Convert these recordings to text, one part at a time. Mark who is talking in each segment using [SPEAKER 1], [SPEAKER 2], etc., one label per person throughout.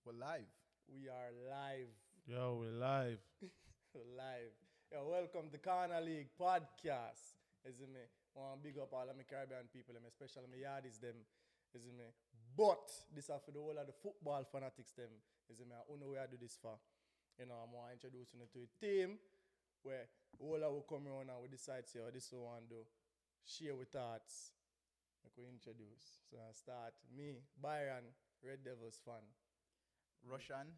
[SPEAKER 1] We're live.
[SPEAKER 2] We are live.
[SPEAKER 3] Yo, we're live.
[SPEAKER 2] We're live. Yo, welcome to Corner League Podcast. Is it me? I want to big up all of my Caribbean people, and especially my yardies them. Is it me? But this is for the whole of the football fanatics them. Is it me? I don't know where I do this for. You know, I'm going to introduce you to a team where all of will come around and we decide say, oh, this is what we want to do. Share with thoughts. Like we introduce. So I start. Me, Byron, Red Devils fan.
[SPEAKER 1] Russian,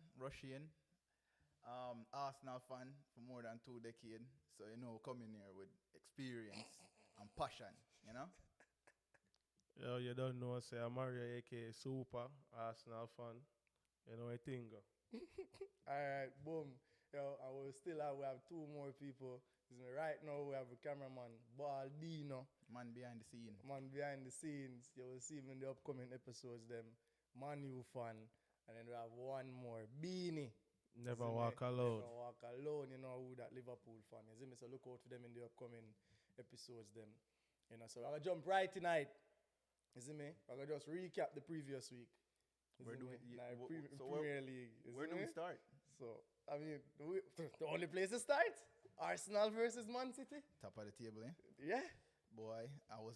[SPEAKER 1] Arsenal fan for more than 2 decades. So, coming here with experience and passion,
[SPEAKER 3] Yo, you don't know, say I'm Mario, aka Super, Arsenal fan. You know what I think?
[SPEAKER 2] Alright, boom. Yo, and we have 2 more people. Right now we have a cameraman, Baldino.
[SPEAKER 1] Man behind the scene.
[SPEAKER 2] Man behind the scenes. You will see him in the upcoming episodes, them. Manu fan. And then we have one more, Beanie.
[SPEAKER 3] Never walk alone.
[SPEAKER 2] Never walk alone, you know who that Liverpool fan is. So look out for them in the upcoming episodes, them. So I'm going to jump right tonight. You see me? I'm going to just recap the previous week.
[SPEAKER 1] Premier
[SPEAKER 2] League.
[SPEAKER 1] Where do we start?
[SPEAKER 2] So, I mean, the only place to start? Arsenal versus Man City?
[SPEAKER 1] Top of the table, eh?
[SPEAKER 2] Yeah.
[SPEAKER 1] Boy, I hope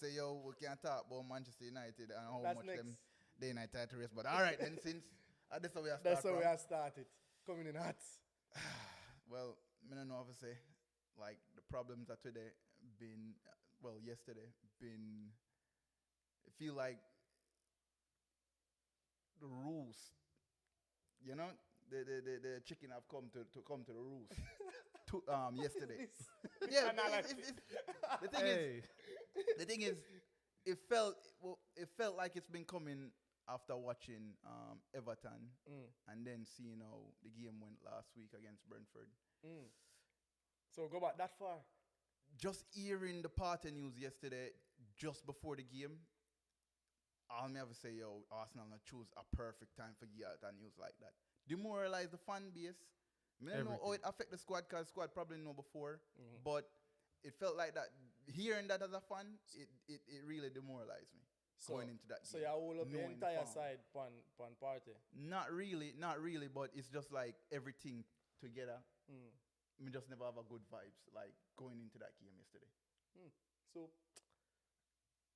[SPEAKER 1] say, yo, we can't talk about Manchester United and how
[SPEAKER 2] That's
[SPEAKER 1] much
[SPEAKER 2] next.
[SPEAKER 1] them day night title race. But all right, then, since that's how we are starting.
[SPEAKER 2] That's how we have started. Coming in hot.
[SPEAKER 1] Well, I don't know what to say. Like, the problems that yesterday, it feel like the rules, the chicken have come to the rules yesterday. Yeah, the thing is, it felt like it's been coming after watching Everton and then seeing how the game went last week against Brentford.
[SPEAKER 2] So go back that far.
[SPEAKER 1] Just hearing the party news yesterday, just before the game, I'll never say, yo, Arsenal not choose a perfect time for get out that news like that. Demoralize the fan base. I don't know how it affect the squad, because the squad probably know before, but it felt like that. Hearing that as a fan, it really demoralized me going into that game.
[SPEAKER 2] So you hold up the entire side pan party?
[SPEAKER 1] Not really, but it's just like everything together. I just never have a good vibes like going into that game yesterday.
[SPEAKER 2] So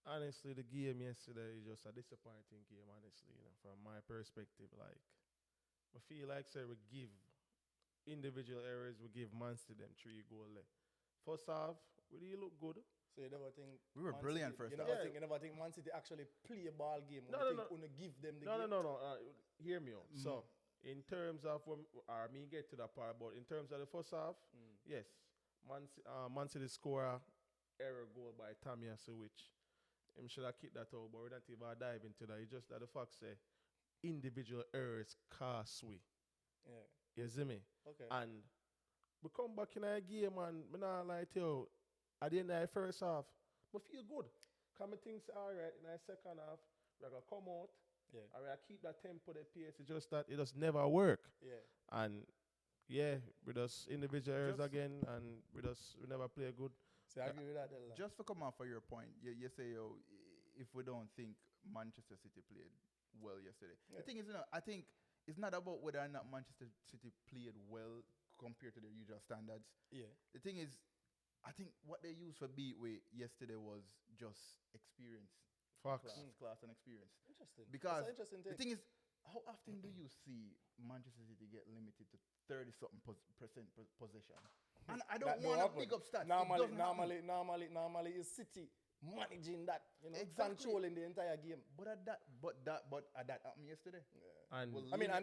[SPEAKER 3] Honestly, the game yesterday is just a disappointing game, honestly, from my perspective. Like, I feel like, say, we give individual errors, we give Man City them 3 goals. First half, we really look good.
[SPEAKER 2] So you never think
[SPEAKER 1] We were brilliant first half.
[SPEAKER 2] You never think Man City actually play a ball game?
[SPEAKER 3] No.
[SPEAKER 2] Give them the game?
[SPEAKER 3] No. Hear me out. So, in terms of me get to that part, but in terms of the first half, yes, Man City score error goal by Tomiyasu, which him should have kicked that out, but we don't even dive into that. It's just that the fact say individual errors cost we.
[SPEAKER 2] Yeah.
[SPEAKER 3] You see me?
[SPEAKER 2] Okay.
[SPEAKER 3] And we come back in a game and I not lie to you, at the end of the first half, we feel good. Because I think, all right, in the second half, we're going to come out, and we're going to keep that tempo, the pace. It's just that it just never work.
[SPEAKER 2] Yeah.
[SPEAKER 3] And, we just individual errors again, and we never play good.
[SPEAKER 2] So I agree with that. Della.
[SPEAKER 1] Just to come off of your point, you say, yo, if we don't think Manchester City played well yesterday. The thing is, I think it's not about whether or not Manchester City played well compared to their usual standards. Yeah. The thing is, I think what they used for beatweight yesterday was just experience.
[SPEAKER 3] Facts.
[SPEAKER 1] Class and experience.
[SPEAKER 2] Interesting.
[SPEAKER 1] Because
[SPEAKER 2] That's interesting
[SPEAKER 1] the thing is, how often do you see Manchester City get limited to 30-something percent possession? And I don't want to pick up stats.
[SPEAKER 2] Normally it's City managing that, controlling the entire game.
[SPEAKER 1] But at that happened yesterday.
[SPEAKER 2] Yeah.
[SPEAKER 3] And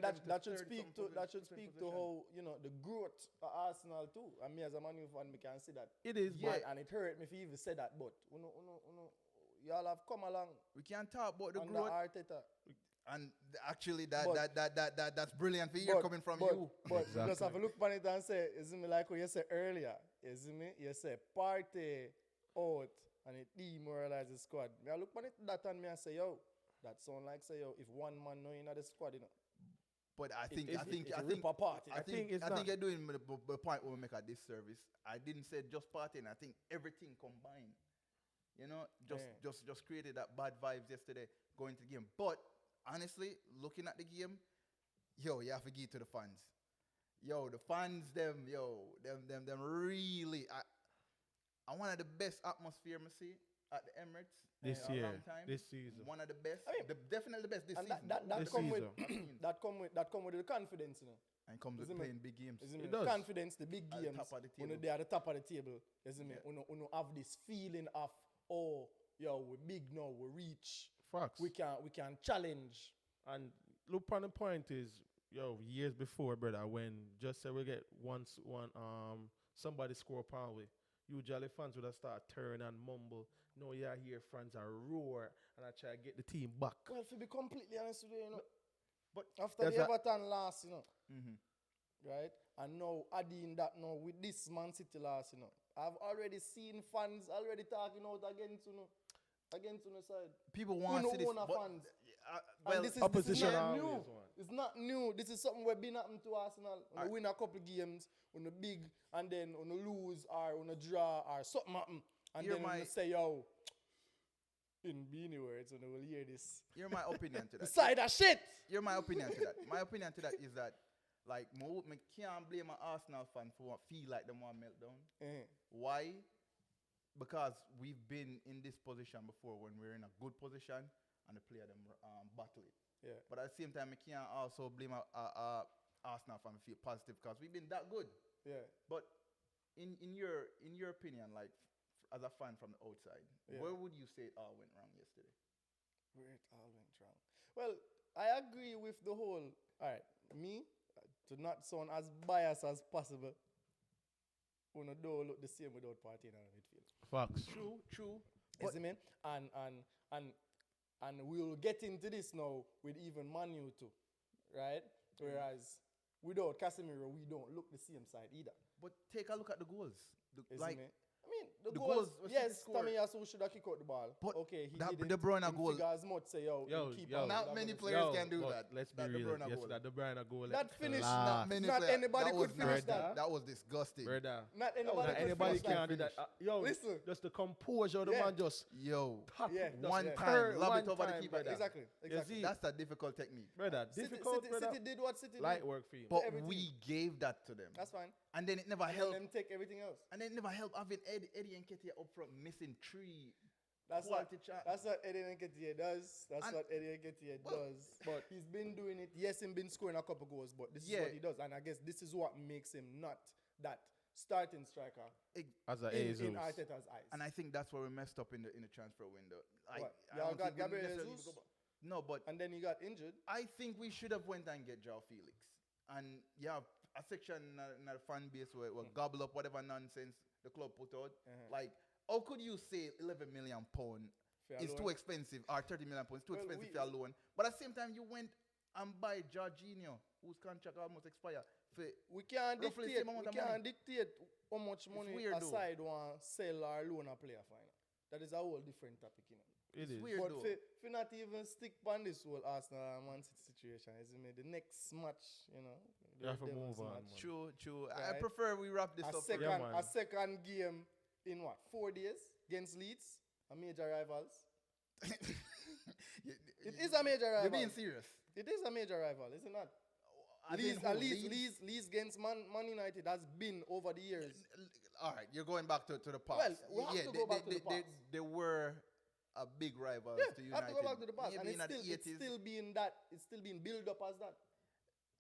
[SPEAKER 2] that should speak to how the growth of Arsenal too. And me as a Man U fan, me can see that.
[SPEAKER 3] It is,
[SPEAKER 2] and it hurt me if you even said that. But y'all have come along.
[SPEAKER 1] We can't talk about the
[SPEAKER 2] under
[SPEAKER 1] growth.
[SPEAKER 2] Arteta.
[SPEAKER 1] And actually, that's brilliant for you coming from you.
[SPEAKER 2] But exactly. Just have a look on it and say, isn't me like what you said earlier? Isn't me? You say party out and it demoralize the squad. I look on it that and me and say, yo, that sound like say, yo, if one man no in the squad,
[SPEAKER 1] But I think you're doing the point where we make a disservice. I didn't say just partying. I think everything combined. Just created that bad vibes yesterday going to the game. But honestly, looking at the game, yo, you have to give it to the fans. Yo, the fans, them really. I one of the best atmosphere I see at the Emirates
[SPEAKER 3] This
[SPEAKER 1] in a
[SPEAKER 3] year,
[SPEAKER 1] long time.
[SPEAKER 3] this season.
[SPEAKER 1] One of the best.
[SPEAKER 2] I mean,
[SPEAKER 1] Definitely the best this
[SPEAKER 2] And
[SPEAKER 1] season.
[SPEAKER 2] that
[SPEAKER 3] This
[SPEAKER 2] come with
[SPEAKER 3] season.
[SPEAKER 2] that come with the confidence, you know.
[SPEAKER 1] And comes with
[SPEAKER 2] Isn't it?
[SPEAKER 1] playing big games.
[SPEAKER 2] Isn't
[SPEAKER 3] It
[SPEAKER 2] it?
[SPEAKER 3] does.
[SPEAKER 2] Confidence, the big
[SPEAKER 1] At the
[SPEAKER 2] games.
[SPEAKER 1] top of the
[SPEAKER 2] When
[SPEAKER 1] table.
[SPEAKER 2] they are at the top of the table, isn't
[SPEAKER 1] Yeah.
[SPEAKER 2] it? When have this feeling of, oh, yo, we're big now, we reach,
[SPEAKER 3] Facts.
[SPEAKER 2] we can challenge.
[SPEAKER 3] And look on the point is, yo, years before, brother, when just say we get one somebody score a pound with, usually fans would have start turn and mumble. No, yeah, hear fans are roar and I try to get the team back.
[SPEAKER 2] Well, to be completely honest with you, you know,
[SPEAKER 3] But
[SPEAKER 2] after
[SPEAKER 3] there's
[SPEAKER 2] the
[SPEAKER 3] a-
[SPEAKER 2] Everton loss, you know,
[SPEAKER 1] Mm-hmm.
[SPEAKER 2] right? And now adding that now with this Man City loss, you know, I've already seen fans already talking out against, you know, against the side.
[SPEAKER 1] People want to see this.
[SPEAKER 2] Owner
[SPEAKER 1] But,
[SPEAKER 2] fans.
[SPEAKER 1] well,
[SPEAKER 2] And this is
[SPEAKER 3] opposition
[SPEAKER 2] not
[SPEAKER 3] always
[SPEAKER 2] new.
[SPEAKER 3] want.
[SPEAKER 2] It's not new. This is something we've been happening to Arsenal. When we win a couple games, when we big, and then when we lose or when we draw or something happen, and
[SPEAKER 1] Hear
[SPEAKER 2] then when
[SPEAKER 1] my-
[SPEAKER 2] we say, yo, in Beanie words, when we will hear this.
[SPEAKER 1] hear my opinion to
[SPEAKER 2] The
[SPEAKER 1] that.
[SPEAKER 2] side of shit.
[SPEAKER 1] Hear my opinion to that. My opinion to that is that, like, me can't blame an Arsenal fan for what feel like them want meltdown.
[SPEAKER 2] Eh.
[SPEAKER 1] Why? Because we've been in this position before when we're in a good position and the player them battle it.
[SPEAKER 2] Yeah.
[SPEAKER 1] But at the same time, I can't also blame a Arsenal fan feel positive because we've been that good.
[SPEAKER 2] Yeah.
[SPEAKER 1] But in your opinion, like as a fan from the outside,
[SPEAKER 2] Yeah.
[SPEAKER 1] where would you say it all went wrong yesterday?
[SPEAKER 2] Where it all went wrong. Well, I agree with the whole. All right, me to not sound as biased as possible. We don't look the same without partying in the midfield.
[SPEAKER 3] Facts.
[SPEAKER 1] True.
[SPEAKER 2] You see me? And we'll get into this now with even Manu too, right? Whereas without Casemiro, we don't look the same side either.
[SPEAKER 1] But take a look at the goals.
[SPEAKER 2] You see
[SPEAKER 1] Like
[SPEAKER 2] me? I mean, the
[SPEAKER 1] the
[SPEAKER 2] goals.
[SPEAKER 1] goals was City
[SPEAKER 2] Yes,
[SPEAKER 1] scored.
[SPEAKER 2] Tamiyasu should have kicked out the ball.
[SPEAKER 1] But
[SPEAKER 2] okay, he
[SPEAKER 1] that
[SPEAKER 2] did
[SPEAKER 1] De
[SPEAKER 2] it.
[SPEAKER 1] Bruyne
[SPEAKER 2] In
[SPEAKER 1] goal-
[SPEAKER 2] figure as much say yo,
[SPEAKER 3] Yo,
[SPEAKER 2] keep
[SPEAKER 3] yo.
[SPEAKER 2] on,
[SPEAKER 1] Not
[SPEAKER 2] that
[SPEAKER 1] many
[SPEAKER 2] was-
[SPEAKER 1] players
[SPEAKER 3] Yo,
[SPEAKER 1] can do
[SPEAKER 3] but
[SPEAKER 1] that.
[SPEAKER 3] Let's be
[SPEAKER 1] That De
[SPEAKER 3] real.
[SPEAKER 1] Bruyne
[SPEAKER 3] Yes,
[SPEAKER 1] goal.
[SPEAKER 3] that De Bruyne goal.
[SPEAKER 2] That finish,
[SPEAKER 3] class.
[SPEAKER 1] Not many
[SPEAKER 2] not
[SPEAKER 1] players.
[SPEAKER 2] anybody
[SPEAKER 1] that
[SPEAKER 2] could
[SPEAKER 1] was
[SPEAKER 2] finish
[SPEAKER 1] nasty.
[SPEAKER 2] that.
[SPEAKER 1] That was disgusting.
[SPEAKER 3] Brother.
[SPEAKER 2] Not
[SPEAKER 1] was
[SPEAKER 2] anybody,
[SPEAKER 1] not
[SPEAKER 2] could
[SPEAKER 3] Anybody
[SPEAKER 2] finish that.
[SPEAKER 3] can do that. Yo,
[SPEAKER 2] Listen.
[SPEAKER 3] just the composure of the
[SPEAKER 2] Yeah.
[SPEAKER 3] man just
[SPEAKER 1] Yo,
[SPEAKER 3] tap
[SPEAKER 2] Yeah,
[SPEAKER 3] just
[SPEAKER 1] one
[SPEAKER 2] yeah.
[SPEAKER 1] time, lob
[SPEAKER 3] one
[SPEAKER 1] it over the
[SPEAKER 3] time,
[SPEAKER 1] keeper.
[SPEAKER 3] brother.
[SPEAKER 2] Exactly.
[SPEAKER 3] see,
[SPEAKER 1] That's a difficult technique.
[SPEAKER 3] brother. Difficult, brother.
[SPEAKER 2] City did what City
[SPEAKER 3] Light
[SPEAKER 2] did.
[SPEAKER 3] work for you.
[SPEAKER 1] But
[SPEAKER 2] everything.
[SPEAKER 1] we gave that to them.
[SPEAKER 2] That's fine.
[SPEAKER 1] And then it never
[SPEAKER 2] And
[SPEAKER 1] helped.
[SPEAKER 2] let them take everything else.
[SPEAKER 1] And then it never helped having Eddie and Ketia up front missing three
[SPEAKER 2] That's what,
[SPEAKER 1] quality chance.
[SPEAKER 2] that's what Eddie Nketiah does. That's
[SPEAKER 1] And-
[SPEAKER 2] what Eddie Nketiah
[SPEAKER 1] Well,
[SPEAKER 2] does. But he's been doing it. Yes, he's been scoring a couple goals, but this is
[SPEAKER 1] Yeah.
[SPEAKER 2] what he does. And I guess this is what makes him not that starting striker
[SPEAKER 3] As a
[SPEAKER 2] in
[SPEAKER 3] Jesus.
[SPEAKER 2] Arteta's eyes.
[SPEAKER 1] And I think that's where we messed up in the transfer window.
[SPEAKER 2] What?
[SPEAKER 1] I
[SPEAKER 2] Y'all
[SPEAKER 1] don't
[SPEAKER 2] got
[SPEAKER 1] think we
[SPEAKER 2] Gabriel
[SPEAKER 1] necessarily
[SPEAKER 2] Jesus?
[SPEAKER 1] need to go back. No, but
[SPEAKER 2] And then he got injured.
[SPEAKER 1] I think we should have went and get Joao Felix. And yeah, a section in the fan base where gobble up whatever nonsense the club put out.
[SPEAKER 2] Uh-huh.
[SPEAKER 1] Like, how could you say 11 million pound
[SPEAKER 2] For
[SPEAKER 1] is
[SPEAKER 2] alone.
[SPEAKER 1] too expensive or 30 million pounds too
[SPEAKER 2] Well,
[SPEAKER 1] expensive
[SPEAKER 2] we-
[SPEAKER 1] for a loan? But at the same time, you went and buy Jorginho, whose contract almost expired. For
[SPEAKER 2] We can't
[SPEAKER 1] roughly
[SPEAKER 2] dictate.
[SPEAKER 1] same amount
[SPEAKER 2] We
[SPEAKER 1] of money.
[SPEAKER 2] can't dictate how much money
[SPEAKER 1] weird though.
[SPEAKER 2] aside one sell or loan a player for. You know. That is a whole different topic, you know.
[SPEAKER 3] It is.
[SPEAKER 1] weird.
[SPEAKER 2] But
[SPEAKER 1] though.
[SPEAKER 2] if not even stick on this whole Arsenal and Man City situation, isn't it? The next match, you know.
[SPEAKER 3] You have to
[SPEAKER 2] the
[SPEAKER 3] move
[SPEAKER 2] Devils
[SPEAKER 3] on,
[SPEAKER 2] match.
[SPEAKER 3] man.
[SPEAKER 1] True. I
[SPEAKER 2] Right.
[SPEAKER 1] prefer we wrap this
[SPEAKER 2] A
[SPEAKER 1] up.
[SPEAKER 2] second,
[SPEAKER 3] Yeah, man.
[SPEAKER 2] a second game in what? 4 days against Leeds, a major rivals. It is a major rival.
[SPEAKER 1] You're being serious.
[SPEAKER 2] It is a major rival, is it not?
[SPEAKER 1] As in who?
[SPEAKER 2] Leeds against Man United has been over the years.
[SPEAKER 1] All right, you're going back to the past.
[SPEAKER 2] Well, we have to go back to the past.
[SPEAKER 1] They were a big rival
[SPEAKER 2] Yeah,
[SPEAKER 1] to
[SPEAKER 2] I
[SPEAKER 1] United.
[SPEAKER 2] have to go back to the past, and
[SPEAKER 1] Maybe
[SPEAKER 2] it's
[SPEAKER 1] in the
[SPEAKER 2] still,
[SPEAKER 1] 80s.
[SPEAKER 2] it's still being built up as that.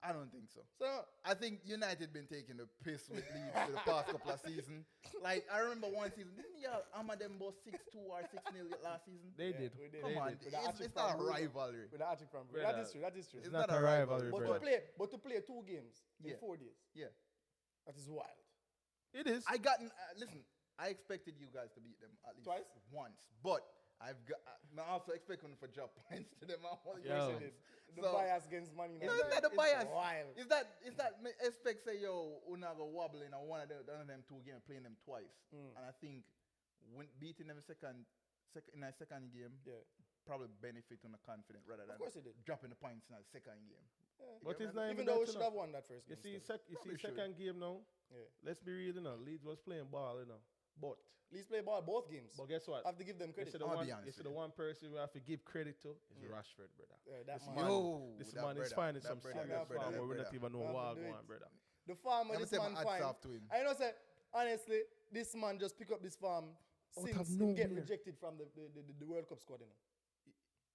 [SPEAKER 1] I don't think so.
[SPEAKER 2] So
[SPEAKER 1] I think United been taking the piss with Leeds for the past couple of seasons. Like, I remember one season, didn't y'all hammer them both 6-2 or 6-0 last season?
[SPEAKER 3] They did.
[SPEAKER 2] we did.
[SPEAKER 1] Come
[SPEAKER 3] They
[SPEAKER 1] on,
[SPEAKER 3] did.
[SPEAKER 2] With the hat-trick
[SPEAKER 1] it's not a
[SPEAKER 2] from Bruno.
[SPEAKER 1] rivalry.
[SPEAKER 2] with the hat-trick from Bruno.
[SPEAKER 3] Brother,
[SPEAKER 2] That is true. That is true.
[SPEAKER 1] It's
[SPEAKER 3] not a rivalry,
[SPEAKER 2] But
[SPEAKER 3] bro.
[SPEAKER 2] to play 2 games in
[SPEAKER 1] Yeah.
[SPEAKER 2] 4 days,
[SPEAKER 1] Yeah.
[SPEAKER 2] that is wild.
[SPEAKER 3] It is.
[SPEAKER 1] I got, listen, I expected you guys to beat them at least
[SPEAKER 2] Twice?
[SPEAKER 1] once. But I also expect them for drop points to them.
[SPEAKER 3] Yo.
[SPEAKER 2] The
[SPEAKER 1] So-
[SPEAKER 2] bias against Man United.
[SPEAKER 1] No, it's not the
[SPEAKER 2] It's
[SPEAKER 1] bias.
[SPEAKER 2] wild.
[SPEAKER 1] Is that me expect say yo Unaga wobbling on one of them 2 games, playing them twice, and I think when beating them in a second game
[SPEAKER 2] Yeah.
[SPEAKER 1] probably benefit on the confident rather than
[SPEAKER 2] Of course it did.
[SPEAKER 1] dropping the points in the second game.
[SPEAKER 3] But
[SPEAKER 1] Yeah,
[SPEAKER 3] it's
[SPEAKER 1] man.
[SPEAKER 3] not
[SPEAKER 2] Even
[SPEAKER 3] even
[SPEAKER 2] though we
[SPEAKER 3] that,
[SPEAKER 2] should
[SPEAKER 3] you
[SPEAKER 2] have
[SPEAKER 3] know.
[SPEAKER 2] won that first
[SPEAKER 3] You
[SPEAKER 2] game.
[SPEAKER 3] see,
[SPEAKER 2] still.
[SPEAKER 3] you
[SPEAKER 1] Probably
[SPEAKER 3] see
[SPEAKER 1] should.
[SPEAKER 3] second game now.
[SPEAKER 2] Yeah.
[SPEAKER 3] Let's be real, you know. Leeds was playing ball, you know. But
[SPEAKER 2] Leeds play ball both games.
[SPEAKER 3] guess what?
[SPEAKER 2] I have to give them credit.
[SPEAKER 1] I'll be honest
[SPEAKER 3] You see
[SPEAKER 1] with
[SPEAKER 3] the one person we have to give credit to is Rashford, brother.
[SPEAKER 2] That
[SPEAKER 3] This
[SPEAKER 2] man.
[SPEAKER 3] man,
[SPEAKER 1] Yo,
[SPEAKER 3] this
[SPEAKER 1] that
[SPEAKER 3] man is
[SPEAKER 1] brother,
[SPEAKER 3] finding
[SPEAKER 1] that
[SPEAKER 3] some
[SPEAKER 1] brother,
[SPEAKER 3] serious
[SPEAKER 2] that brother,
[SPEAKER 3] form
[SPEAKER 2] that
[SPEAKER 3] where we
[SPEAKER 1] brother.
[SPEAKER 3] not even know
[SPEAKER 2] Have to
[SPEAKER 3] what
[SPEAKER 2] do
[SPEAKER 3] going
[SPEAKER 2] it.
[SPEAKER 3] on, brother.
[SPEAKER 2] The farm
[SPEAKER 1] Let
[SPEAKER 2] of
[SPEAKER 1] me
[SPEAKER 2] this
[SPEAKER 1] say my
[SPEAKER 2] man
[SPEAKER 1] hats
[SPEAKER 2] fine.
[SPEAKER 1] off to him.
[SPEAKER 2] I know, say, honestly, this man just pick up this farm
[SPEAKER 3] Out
[SPEAKER 2] since
[SPEAKER 3] of
[SPEAKER 2] he get
[SPEAKER 3] nowhere.
[SPEAKER 2] rejected from the World Cup squad, you know.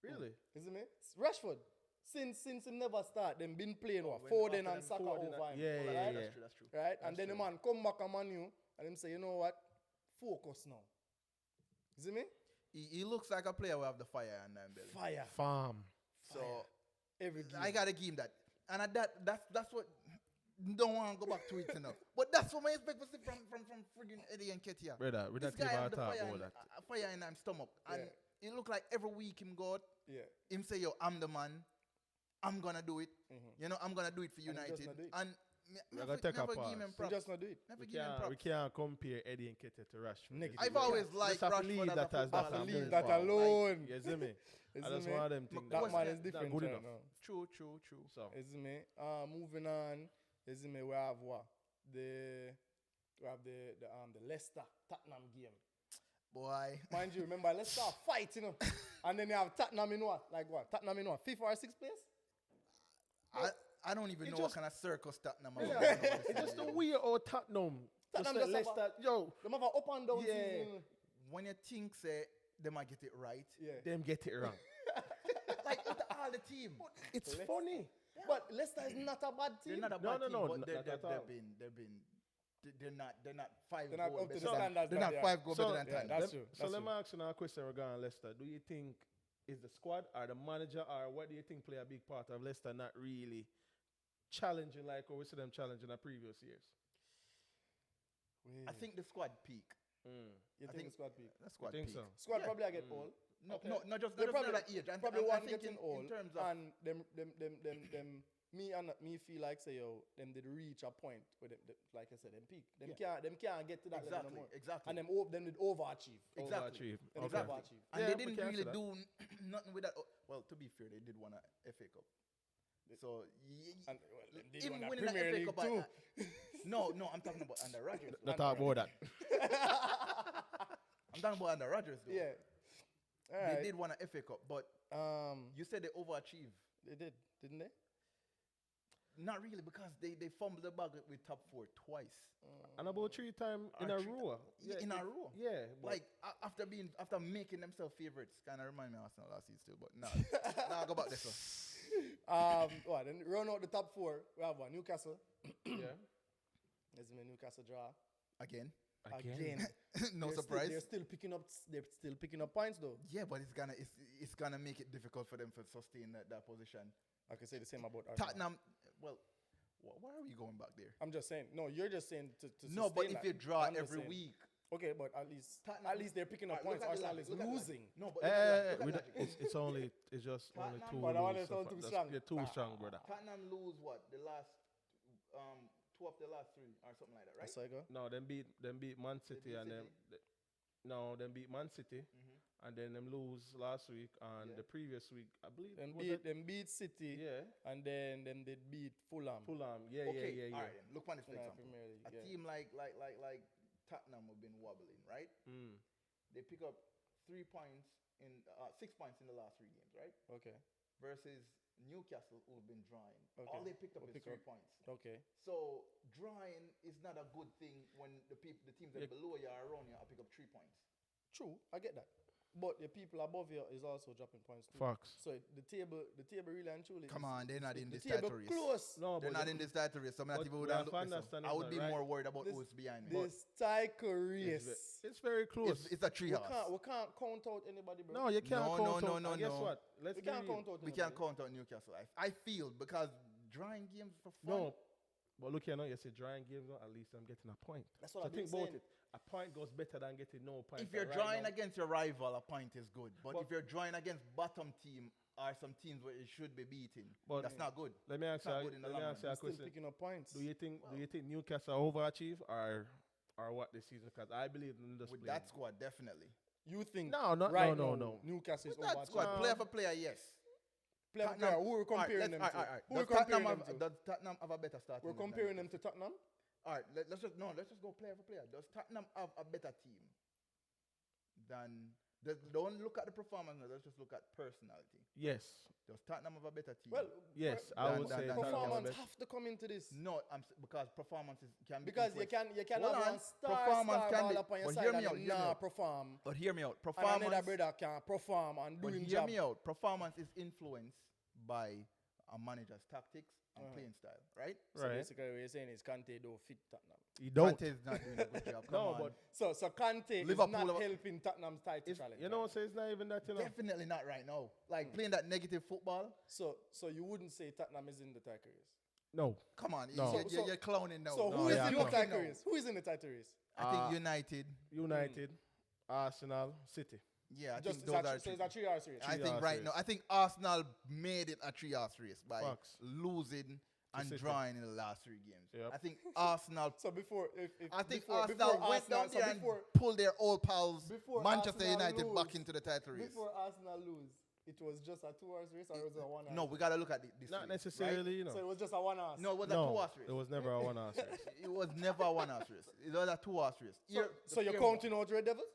[SPEAKER 3] Really?
[SPEAKER 2] Isn't it? Rashford, since he never start, them been playing what?
[SPEAKER 3] when
[SPEAKER 2] Foden
[SPEAKER 3] after
[SPEAKER 2] and
[SPEAKER 3] them
[SPEAKER 2] Saka
[SPEAKER 3] Foden
[SPEAKER 2] over
[SPEAKER 3] and-
[SPEAKER 2] him.
[SPEAKER 3] yeah,
[SPEAKER 2] right?
[SPEAKER 3] yeah, yeah.
[SPEAKER 1] That's true. That's true.
[SPEAKER 2] Right?
[SPEAKER 3] That's
[SPEAKER 2] And then
[SPEAKER 3] true.
[SPEAKER 2] the man come back on Man U and him say, you know what? Focus now. You see me?
[SPEAKER 1] He looks like a player who have the fire in them belly.
[SPEAKER 2] Fire.
[SPEAKER 3] Farm.
[SPEAKER 1] So
[SPEAKER 2] Every game.
[SPEAKER 1] I gotta give him that. And that's what. Don't want to go back to it enough. But that's what I expect to see from friggin' Eddie and Ketia.
[SPEAKER 3] Brother, we
[SPEAKER 1] This
[SPEAKER 3] not
[SPEAKER 1] guy
[SPEAKER 3] even
[SPEAKER 1] have the
[SPEAKER 3] talk
[SPEAKER 1] fire
[SPEAKER 3] about
[SPEAKER 1] in,
[SPEAKER 3] that.
[SPEAKER 1] fire in his stomach. And
[SPEAKER 2] Yeah.
[SPEAKER 1] it look like every week him go out,
[SPEAKER 2] Yeah.
[SPEAKER 1] him say, yo, I'm the man. I'm gonna do it.
[SPEAKER 2] Mhm.
[SPEAKER 1] You know, I'm gonna do it for
[SPEAKER 2] And he just
[SPEAKER 1] United.
[SPEAKER 2] not do it.
[SPEAKER 1] And
[SPEAKER 3] We gotta take a
[SPEAKER 1] never
[SPEAKER 3] pause.
[SPEAKER 1] give him
[SPEAKER 2] He
[SPEAKER 1] props.
[SPEAKER 2] just not do it.
[SPEAKER 1] Never
[SPEAKER 3] We
[SPEAKER 1] give him
[SPEAKER 3] can't, we
[SPEAKER 1] props.
[SPEAKER 3] can't compare Eddie and Ketia to Rashford.
[SPEAKER 2] Negative.
[SPEAKER 1] I've
[SPEAKER 2] Yeah.
[SPEAKER 1] always
[SPEAKER 3] Just
[SPEAKER 1] liked
[SPEAKER 3] have to
[SPEAKER 1] Rashford
[SPEAKER 3] leave
[SPEAKER 1] as a
[SPEAKER 3] that as
[SPEAKER 1] footballer.
[SPEAKER 2] Have to
[SPEAKER 3] that
[SPEAKER 2] leave
[SPEAKER 3] as
[SPEAKER 2] that
[SPEAKER 3] well.
[SPEAKER 2] alone.
[SPEAKER 3] You see me?
[SPEAKER 2] You
[SPEAKER 3] I
[SPEAKER 2] see
[SPEAKER 3] just
[SPEAKER 2] me?
[SPEAKER 3] want them things.
[SPEAKER 2] That
[SPEAKER 1] What's
[SPEAKER 2] man
[SPEAKER 1] that?
[SPEAKER 2] is different.
[SPEAKER 3] good
[SPEAKER 2] right
[SPEAKER 3] enough.
[SPEAKER 2] now.
[SPEAKER 1] True.
[SPEAKER 3] So,
[SPEAKER 2] You see me? Moving on. You see me? We have what? We have the Leicester Tottenham game.
[SPEAKER 1] Boy.
[SPEAKER 2] Mind you, remember Leicester are fighting, you know? And then you have Tottenham in what? Like what? Tottenham in what? 5th or 6th place?
[SPEAKER 1] I don't even
[SPEAKER 3] It
[SPEAKER 1] know
[SPEAKER 3] just-
[SPEAKER 1] what kind of circus Tottenham are.
[SPEAKER 3] yeah, it's just the way out Tottenham.
[SPEAKER 2] Tottenham
[SPEAKER 3] Just like
[SPEAKER 2] just have
[SPEAKER 3] Leicester, yo,
[SPEAKER 2] They have an up and down
[SPEAKER 3] Yeah.
[SPEAKER 2] season.
[SPEAKER 1] When you think say they might get it right,
[SPEAKER 2] Yeah.
[SPEAKER 3] them get it wrong.
[SPEAKER 1] like with all the team,
[SPEAKER 3] It's
[SPEAKER 2] Leicester-
[SPEAKER 3] funny.
[SPEAKER 2] But Leicester is not a bad
[SPEAKER 1] they're
[SPEAKER 2] team.
[SPEAKER 1] not a
[SPEAKER 3] No,
[SPEAKER 1] bad
[SPEAKER 3] no,
[SPEAKER 1] team,
[SPEAKER 3] no,
[SPEAKER 1] but
[SPEAKER 3] not
[SPEAKER 1] they've
[SPEAKER 3] at all.
[SPEAKER 1] been they're not 5
[SPEAKER 2] They're not
[SPEAKER 1] goals
[SPEAKER 2] up to
[SPEAKER 1] better
[SPEAKER 2] the
[SPEAKER 1] than-
[SPEAKER 2] standards
[SPEAKER 1] they're
[SPEAKER 2] that
[SPEAKER 1] not
[SPEAKER 2] they are.
[SPEAKER 1] 5 goals
[SPEAKER 3] So-
[SPEAKER 1] better than
[SPEAKER 2] Yeah,
[SPEAKER 1] Tottenham.
[SPEAKER 2] that's true.
[SPEAKER 3] So let me ask you now a question regarding Leicester. Do you think is the squad or the manager or what do you think play a big part of Leicester not really challenging like we see them challenging the previous years?
[SPEAKER 1] I think the squad peak.
[SPEAKER 2] You
[SPEAKER 1] I
[SPEAKER 2] think
[SPEAKER 1] think-
[SPEAKER 2] the squad peak?
[SPEAKER 1] The squad
[SPEAKER 3] think
[SPEAKER 1] peak.
[SPEAKER 3] so?
[SPEAKER 2] Squad
[SPEAKER 1] Yeah.
[SPEAKER 2] probably I get old.
[SPEAKER 1] No,
[SPEAKER 3] Okay.
[SPEAKER 1] no, not just
[SPEAKER 2] They
[SPEAKER 1] not
[SPEAKER 2] probably
[SPEAKER 1] that age. And
[SPEAKER 2] probably
[SPEAKER 1] I
[SPEAKER 2] one
[SPEAKER 1] think
[SPEAKER 2] getting
[SPEAKER 1] in
[SPEAKER 2] old,
[SPEAKER 1] terms of
[SPEAKER 2] and them me feel like say yo them did reach a point where them like I said them peak. Them can't get to that level no more.
[SPEAKER 1] exactly.
[SPEAKER 2] And them did overachieve.
[SPEAKER 1] Exactly.
[SPEAKER 3] Overachieve.
[SPEAKER 2] Them
[SPEAKER 3] Okay.
[SPEAKER 2] overachieve.
[SPEAKER 1] And
[SPEAKER 3] Yeah,
[SPEAKER 1] they
[SPEAKER 3] we
[SPEAKER 1] didn't
[SPEAKER 3] can
[SPEAKER 1] really
[SPEAKER 3] say that.
[SPEAKER 1] do nothing with that. Well, to be fair, they did win a FA Cup. So
[SPEAKER 2] And well, them did
[SPEAKER 1] him
[SPEAKER 2] win the
[SPEAKER 1] winning the
[SPEAKER 2] Premier
[SPEAKER 1] FA
[SPEAKER 2] League
[SPEAKER 1] Cup.
[SPEAKER 2] too.
[SPEAKER 1] No, I'm talking about under Rodgers.
[SPEAKER 3] Not talk about that.
[SPEAKER 1] I'm talking about under Rodgers though.
[SPEAKER 2] Yeah. All
[SPEAKER 1] They
[SPEAKER 2] right.
[SPEAKER 1] did win a FA Cup, but you said they overachieved.
[SPEAKER 2] They did, didn't they?
[SPEAKER 1] Not really, because they fumbled the bag with top 4 twice.
[SPEAKER 3] And about 3 times in a row.
[SPEAKER 1] In a row.
[SPEAKER 3] Yeah. but-
[SPEAKER 1] Like after making themselves favorites, kind of remind me of Arsenal last season still, but no, nah, go back this one.
[SPEAKER 2] What? Then run out the top 4. We have one Newcastle.
[SPEAKER 3] yeah.
[SPEAKER 2] There's my Newcastle draw
[SPEAKER 1] Again,
[SPEAKER 2] again.
[SPEAKER 1] no
[SPEAKER 2] They're
[SPEAKER 1] surprise.
[SPEAKER 2] They're still picking up. They're still picking up points though.
[SPEAKER 1] Yeah, but it's gonna make it difficult for them to sustain that position.
[SPEAKER 2] I can say the same about Arsenal.
[SPEAKER 1] Tottenham, well, why are we going back there?
[SPEAKER 2] I'm just saying. No, you're just saying to
[SPEAKER 1] No, but
[SPEAKER 2] sustain
[SPEAKER 1] if
[SPEAKER 2] that.
[SPEAKER 1] you draw
[SPEAKER 2] I'm just
[SPEAKER 1] every
[SPEAKER 2] saying.
[SPEAKER 1] week,
[SPEAKER 2] Okay, but at least
[SPEAKER 1] Tottenham-
[SPEAKER 2] they're picking up
[SPEAKER 1] Alright,
[SPEAKER 2] points.
[SPEAKER 1] look at the
[SPEAKER 2] Arsenal
[SPEAKER 1] logic,
[SPEAKER 2] is
[SPEAKER 1] look at the
[SPEAKER 2] losing.
[SPEAKER 1] logic. No, but look at the logic.
[SPEAKER 3] It's only it's just only
[SPEAKER 1] Tottenham-
[SPEAKER 3] 2
[SPEAKER 2] But I want
[SPEAKER 3] lose
[SPEAKER 2] to sound
[SPEAKER 3] so
[SPEAKER 2] too
[SPEAKER 3] far.
[SPEAKER 2] strong.
[SPEAKER 3] You're too strong, brother.
[SPEAKER 1] Tottenham lose what the last 2 of the last 3 or something like that, right?
[SPEAKER 2] That's how I go.
[SPEAKER 3] No, them beat Man City
[SPEAKER 1] beat
[SPEAKER 3] and
[SPEAKER 1] City?
[SPEAKER 3] them beat Man City and then them lose last week and
[SPEAKER 1] Yeah.
[SPEAKER 3] the previous week I believe
[SPEAKER 2] Them beat City.
[SPEAKER 3] yeah
[SPEAKER 2] And then they beat Fulham.
[SPEAKER 3] Fulham yeah
[SPEAKER 1] Okay,
[SPEAKER 3] yeah
[SPEAKER 1] all right. Then. Look on this for
[SPEAKER 2] In our
[SPEAKER 1] example.
[SPEAKER 2] Premier League,
[SPEAKER 1] A
[SPEAKER 2] yeah.
[SPEAKER 1] team like Tottenham have been wobbling, right? They pick up 3 points in 6 points in the last 3 games, right?
[SPEAKER 2] Okay.
[SPEAKER 1] Versus Newcastle, who've been drawing.
[SPEAKER 2] Okay.
[SPEAKER 1] All they picked up
[SPEAKER 2] Will
[SPEAKER 1] is
[SPEAKER 2] pick
[SPEAKER 1] 3
[SPEAKER 2] up.
[SPEAKER 1] points.
[SPEAKER 2] Okay.
[SPEAKER 1] So drawing is not a good thing when the teams that
[SPEAKER 3] Yeah.
[SPEAKER 1] below you are around you are pick up 3 points.
[SPEAKER 2] True, I get that. But the people above you is also dropping points too.
[SPEAKER 3] Facts.
[SPEAKER 2] So the table really and truly.
[SPEAKER 1] Come
[SPEAKER 2] is-
[SPEAKER 1] on, they're not in
[SPEAKER 2] the
[SPEAKER 1] this
[SPEAKER 2] table
[SPEAKER 1] title race.
[SPEAKER 2] close.
[SPEAKER 3] No,
[SPEAKER 1] They're
[SPEAKER 3] but
[SPEAKER 1] not in this title race, so I'm not
[SPEAKER 3] but
[SPEAKER 1] even
[SPEAKER 3] we
[SPEAKER 1] would
[SPEAKER 3] have
[SPEAKER 1] look
[SPEAKER 3] to
[SPEAKER 1] this up.
[SPEAKER 3] understand
[SPEAKER 1] I
[SPEAKER 3] it's
[SPEAKER 1] would
[SPEAKER 3] not
[SPEAKER 1] be
[SPEAKER 3] right.
[SPEAKER 1] more worried about
[SPEAKER 2] This-
[SPEAKER 1] who's behind me.
[SPEAKER 2] This title race.
[SPEAKER 3] it's very close
[SPEAKER 1] It's a tree
[SPEAKER 2] We
[SPEAKER 1] house.
[SPEAKER 2] can't count out anybody, bro.
[SPEAKER 3] no you can't
[SPEAKER 1] No,
[SPEAKER 3] count
[SPEAKER 1] no,
[SPEAKER 3] out.
[SPEAKER 1] no,
[SPEAKER 3] And guess
[SPEAKER 1] no.
[SPEAKER 3] what let's
[SPEAKER 2] We
[SPEAKER 3] be
[SPEAKER 2] can't
[SPEAKER 3] real.
[SPEAKER 2] count out
[SPEAKER 1] We
[SPEAKER 2] anybody.
[SPEAKER 1] can't count out Newcastle. I feel because drawing games for fun.
[SPEAKER 3] no but look here now you say drawing games now, at least I'm getting a point
[SPEAKER 2] That's
[SPEAKER 3] so
[SPEAKER 2] what I've been
[SPEAKER 3] think about
[SPEAKER 2] saying.
[SPEAKER 3] it a point goes better than getting no point
[SPEAKER 1] If you're
[SPEAKER 3] right
[SPEAKER 1] drawing
[SPEAKER 3] now,
[SPEAKER 1] against your rival, a point is good. But
[SPEAKER 3] But-
[SPEAKER 1] if you're drawing against bottom team or some teams where you should be beating,
[SPEAKER 3] But-
[SPEAKER 1] that's not good.
[SPEAKER 3] let me ask
[SPEAKER 1] not
[SPEAKER 3] you
[SPEAKER 1] good in the
[SPEAKER 3] let me
[SPEAKER 1] long
[SPEAKER 3] ask
[SPEAKER 1] run.
[SPEAKER 3] you a
[SPEAKER 2] Still
[SPEAKER 3] question
[SPEAKER 2] picking up points.
[SPEAKER 3] do you think Newcastle overachieve or what this season? Because I believe in this
[SPEAKER 1] With
[SPEAKER 3] play.
[SPEAKER 1] that squad, definitely.
[SPEAKER 2] You think
[SPEAKER 3] No, no,
[SPEAKER 2] right
[SPEAKER 3] no,
[SPEAKER 2] now,
[SPEAKER 3] no.
[SPEAKER 2] Newcastle is
[SPEAKER 1] With that
[SPEAKER 2] over.
[SPEAKER 1] squad, player for player, yes.
[SPEAKER 2] Player for player. Who are we comparing them to? Who are we
[SPEAKER 1] Does
[SPEAKER 2] comparing
[SPEAKER 1] Tottenham
[SPEAKER 2] them to?
[SPEAKER 1] does Tottenham have a better starting?
[SPEAKER 2] We're
[SPEAKER 1] than
[SPEAKER 2] comparing them
[SPEAKER 1] Newcastle?
[SPEAKER 2] to Tottenham.
[SPEAKER 1] All right, let's just go player for player. Does Tottenham have a better team than? Don't look at the performance. Let's just look at personality.
[SPEAKER 3] Yes.
[SPEAKER 1] Does Tottenham have a better team?
[SPEAKER 2] Well,
[SPEAKER 3] Yes, I would say Tottenham have a
[SPEAKER 2] performance
[SPEAKER 3] better-
[SPEAKER 2] have to come into this.
[SPEAKER 1] No, because performances can be
[SPEAKER 2] Because you
[SPEAKER 1] influenced.
[SPEAKER 2] can
[SPEAKER 1] Hold
[SPEAKER 2] have
[SPEAKER 1] on.
[SPEAKER 2] one star
[SPEAKER 1] Performance can
[SPEAKER 2] ball
[SPEAKER 1] be-
[SPEAKER 2] up on your
[SPEAKER 1] but
[SPEAKER 2] side
[SPEAKER 1] hear me
[SPEAKER 2] and
[SPEAKER 1] out,
[SPEAKER 2] him
[SPEAKER 1] hear me
[SPEAKER 2] nah
[SPEAKER 1] out.
[SPEAKER 2] perform.
[SPEAKER 1] But hear me out.
[SPEAKER 2] And another
[SPEAKER 1] Performance.
[SPEAKER 2] brother can perform and
[SPEAKER 1] But
[SPEAKER 2] doing
[SPEAKER 1] hear
[SPEAKER 2] job.
[SPEAKER 1] me out. Performance is influenced by a manager's tactics and playing style, right?
[SPEAKER 2] So
[SPEAKER 3] Right.
[SPEAKER 2] basically what you're saying is Kante don't fit Tottenham.
[SPEAKER 3] You don't.
[SPEAKER 1] Conte is not doing a good job. Come
[SPEAKER 3] No,
[SPEAKER 1] on.
[SPEAKER 3] but
[SPEAKER 2] So Kante
[SPEAKER 1] Liverpool
[SPEAKER 2] is not
[SPEAKER 1] have-
[SPEAKER 2] helping Tottenham's title challenge.
[SPEAKER 3] You know what? So it's not even that. You know.
[SPEAKER 1] Definitely not right now. Like playing that negative football.
[SPEAKER 2] So you wouldn't say Tottenham is in the title race.
[SPEAKER 3] No.
[SPEAKER 1] Come on,
[SPEAKER 3] No.
[SPEAKER 1] you're clowning now.
[SPEAKER 2] So
[SPEAKER 3] No,
[SPEAKER 2] who is
[SPEAKER 3] yeah,
[SPEAKER 2] in
[SPEAKER 3] come
[SPEAKER 2] the
[SPEAKER 3] on.
[SPEAKER 2] title race? Who is in the title race?
[SPEAKER 1] I think United.
[SPEAKER 3] United, Arsenal, City.
[SPEAKER 1] Yeah, I
[SPEAKER 2] Just
[SPEAKER 1] think those are
[SPEAKER 2] so it's a 3 hours race.
[SPEAKER 1] I think
[SPEAKER 3] Three-horse
[SPEAKER 1] right now,
[SPEAKER 3] race.
[SPEAKER 1] I think Arsenal made it a 3-horse race by
[SPEAKER 3] Facts.
[SPEAKER 1] losing and
[SPEAKER 3] City.
[SPEAKER 1] drawing in the last 3 games.
[SPEAKER 3] Yep.
[SPEAKER 1] I think Arsenal.
[SPEAKER 2] So before
[SPEAKER 1] I think
[SPEAKER 2] before
[SPEAKER 1] Arsenal went down there and pulled their old pals,
[SPEAKER 2] before
[SPEAKER 1] Manchester
[SPEAKER 2] Arsenal
[SPEAKER 1] United, back
[SPEAKER 2] lose-
[SPEAKER 1] into the title race.
[SPEAKER 2] before Arsenal lose, it was just a 2 hours race or was it a 1 hour?
[SPEAKER 1] No, we got to look at this.
[SPEAKER 3] Not
[SPEAKER 1] race,
[SPEAKER 3] necessarily, you know.
[SPEAKER 2] So it was just a 1 hour.
[SPEAKER 1] Right? No, it was a
[SPEAKER 3] No,
[SPEAKER 1] 2-horse race.
[SPEAKER 3] it was never a 1 hour race.
[SPEAKER 1] It was never a 1-horse race. It was a 2-horse race.
[SPEAKER 2] So you're counting out Red Devils?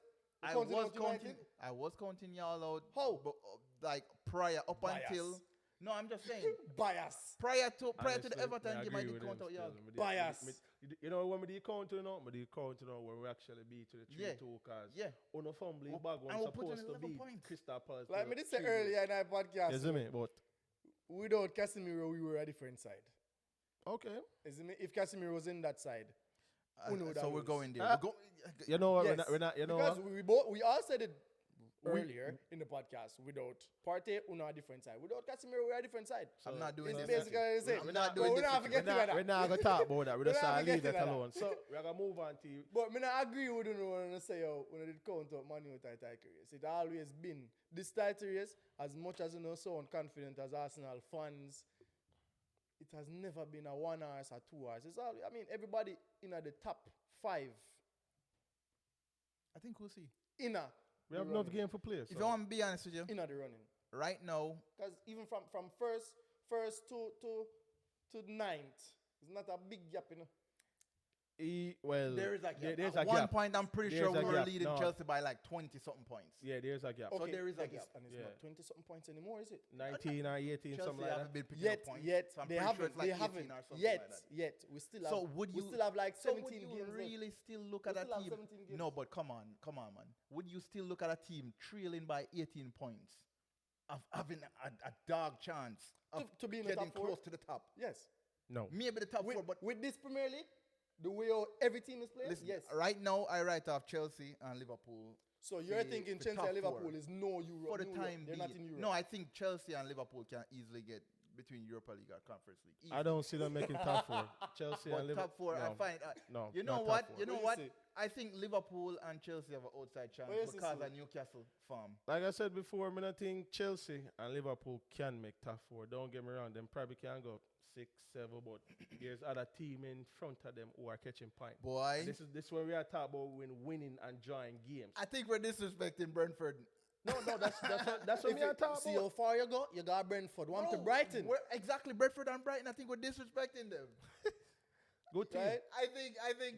[SPEAKER 2] You're
[SPEAKER 1] I
[SPEAKER 2] counting
[SPEAKER 1] was
[SPEAKER 2] out
[SPEAKER 1] counting.
[SPEAKER 2] United?
[SPEAKER 1] I was counting y'all out.
[SPEAKER 2] How?
[SPEAKER 1] But, like prior up
[SPEAKER 2] Bias.
[SPEAKER 1] until. No, I'm just saying.
[SPEAKER 2] Bias.
[SPEAKER 1] prior to the
[SPEAKER 3] Honestly,
[SPEAKER 1] Everton
[SPEAKER 3] me
[SPEAKER 1] game, I
[SPEAKER 3] agree
[SPEAKER 1] did
[SPEAKER 3] with
[SPEAKER 1] count
[SPEAKER 3] him
[SPEAKER 1] out y'all.
[SPEAKER 3] still. Me
[SPEAKER 2] Bias.
[SPEAKER 3] You know when we did count to know? We did count to know when we actually beat to the 3-2 cause
[SPEAKER 1] Yeah.
[SPEAKER 3] on a fumble
[SPEAKER 1] Oh,
[SPEAKER 3] bag
[SPEAKER 1] and
[SPEAKER 3] was
[SPEAKER 1] we put in
[SPEAKER 3] supposed to
[SPEAKER 1] 11
[SPEAKER 3] be
[SPEAKER 1] points.
[SPEAKER 3] Crystal Palace.
[SPEAKER 2] Like
[SPEAKER 3] to
[SPEAKER 2] me did say
[SPEAKER 3] 3-0.
[SPEAKER 2] earlier in our podcast,
[SPEAKER 3] You see me? But
[SPEAKER 2] without Casemiro, we were a different side.
[SPEAKER 3] okay.
[SPEAKER 2] You see me? If Casemiro was in that side, who knows
[SPEAKER 1] So
[SPEAKER 2] that
[SPEAKER 1] we're
[SPEAKER 2] was?
[SPEAKER 1] going there.
[SPEAKER 3] Ah.
[SPEAKER 1] We're go-
[SPEAKER 3] You know what?
[SPEAKER 2] Yes.
[SPEAKER 3] We're not, you know
[SPEAKER 2] because
[SPEAKER 3] what?
[SPEAKER 2] we all said it earlier in the podcast. Without Partey, we're not a different side. Without Casemiro, we're a different side.
[SPEAKER 1] I'm not doing
[SPEAKER 2] It's
[SPEAKER 1] this.
[SPEAKER 2] basically the same.
[SPEAKER 1] We're not
[SPEAKER 2] But
[SPEAKER 1] doing
[SPEAKER 2] we're
[SPEAKER 1] this.
[SPEAKER 2] not forgetting that.
[SPEAKER 3] We're not going to talk about that. We're just
[SPEAKER 2] We're not
[SPEAKER 3] going to leave
[SPEAKER 2] forgetting
[SPEAKER 3] that
[SPEAKER 2] that.
[SPEAKER 3] alone. So we're going to move on to you.
[SPEAKER 2] But me not agree with you when I say when I did count out Man United title race. It always been this title race, as much as you know so confident as Arsenal fans, it has never been a 1 hour or 2 hours. It's all I mean everybody in the top 5
[SPEAKER 1] I think we'll see.
[SPEAKER 2] inner
[SPEAKER 3] We have enough game for players.
[SPEAKER 1] If you want to be honest with you,
[SPEAKER 2] inner the running.
[SPEAKER 1] right now,
[SPEAKER 2] Because even from first to ninth, it's not a big gap, you know.
[SPEAKER 3] Well,
[SPEAKER 1] there is a gap.
[SPEAKER 3] there's
[SPEAKER 1] At
[SPEAKER 3] a
[SPEAKER 1] one
[SPEAKER 3] gap.
[SPEAKER 1] point, I'm pretty
[SPEAKER 3] There's
[SPEAKER 1] sure we
[SPEAKER 3] a
[SPEAKER 1] were
[SPEAKER 3] gap.
[SPEAKER 1] leading
[SPEAKER 3] No.
[SPEAKER 1] Chelsea by like 20-something points.
[SPEAKER 3] Yeah, there's a gap.
[SPEAKER 1] So there is a
[SPEAKER 2] but
[SPEAKER 1] gap.
[SPEAKER 2] and it's
[SPEAKER 3] Yeah.
[SPEAKER 2] not 20 something points anymore, is it?
[SPEAKER 3] 19 or 18,
[SPEAKER 1] Chelsea
[SPEAKER 3] something like
[SPEAKER 1] haven't
[SPEAKER 3] that.
[SPEAKER 1] been picking
[SPEAKER 2] Yet,
[SPEAKER 1] up points.
[SPEAKER 2] yet
[SPEAKER 1] so I'm
[SPEAKER 2] they
[SPEAKER 1] pretty sure
[SPEAKER 2] haven't,
[SPEAKER 1] it's like
[SPEAKER 2] they
[SPEAKER 1] 18
[SPEAKER 2] haven't,
[SPEAKER 1] or something
[SPEAKER 2] yet,
[SPEAKER 1] like that.
[SPEAKER 2] yet. We still have,
[SPEAKER 1] So would
[SPEAKER 2] we
[SPEAKER 1] you
[SPEAKER 2] still have like
[SPEAKER 1] so
[SPEAKER 2] 17
[SPEAKER 1] would you
[SPEAKER 2] games left.
[SPEAKER 1] really still look
[SPEAKER 2] We
[SPEAKER 1] at a
[SPEAKER 2] still have
[SPEAKER 1] team?
[SPEAKER 2] 17 games.
[SPEAKER 1] No, but come on, man. Would you still look at a team trailing by 18 points of having a dog chance of
[SPEAKER 2] To be in the
[SPEAKER 1] getting
[SPEAKER 2] top 4?
[SPEAKER 1] close to the top?
[SPEAKER 2] Yes.
[SPEAKER 3] No.
[SPEAKER 1] Maybe the top
[SPEAKER 2] With,
[SPEAKER 1] 4, but
[SPEAKER 2] with this Premier League, the way how every team is playing,
[SPEAKER 1] listen,
[SPEAKER 2] yes.
[SPEAKER 1] right now I write off Chelsea and Liverpool
[SPEAKER 2] So you're
[SPEAKER 1] the-
[SPEAKER 2] thinking
[SPEAKER 1] the
[SPEAKER 2] Chelsea
[SPEAKER 1] top
[SPEAKER 2] and Liverpool
[SPEAKER 1] 4.
[SPEAKER 2] is no Europe.
[SPEAKER 1] for the
[SPEAKER 2] Europe.
[SPEAKER 1] time
[SPEAKER 2] They're
[SPEAKER 1] being.
[SPEAKER 2] not in Europe.
[SPEAKER 1] No, I think Chelsea and Liverpool can easily get between Europa League or Conference League.
[SPEAKER 3] I don't see them making top 4. Chelsea
[SPEAKER 1] But
[SPEAKER 3] and Liverpool.
[SPEAKER 1] top 4, I
[SPEAKER 3] no.
[SPEAKER 1] find.
[SPEAKER 3] No,
[SPEAKER 1] You know
[SPEAKER 3] not top
[SPEAKER 1] what?
[SPEAKER 3] 4.
[SPEAKER 1] You know
[SPEAKER 2] What
[SPEAKER 1] what?
[SPEAKER 2] do you say?
[SPEAKER 1] I think Liverpool and Chelsea have an outside chance
[SPEAKER 2] What you say,
[SPEAKER 1] because
[SPEAKER 2] Sue?
[SPEAKER 1] of Newcastle farm.
[SPEAKER 3] Like I said before, I think Chelsea and Liverpool can make top 4. Don't get me wrong, them probably can go 6, 7, but there's other team in front of them who are catching points.
[SPEAKER 1] Boy,
[SPEAKER 3] This is where we are talking about when winning and drawing games.
[SPEAKER 1] I think we're disrespecting Brentford.
[SPEAKER 3] No, that's what
[SPEAKER 2] If
[SPEAKER 3] we are
[SPEAKER 2] you
[SPEAKER 3] talking
[SPEAKER 2] see
[SPEAKER 3] about.
[SPEAKER 2] how far you go, you got Brentford. One to
[SPEAKER 1] Bro,
[SPEAKER 2] Brighton.
[SPEAKER 1] Exactly, Brentford and Brighton. I think we're disrespecting them.
[SPEAKER 3] Good team.
[SPEAKER 2] Right?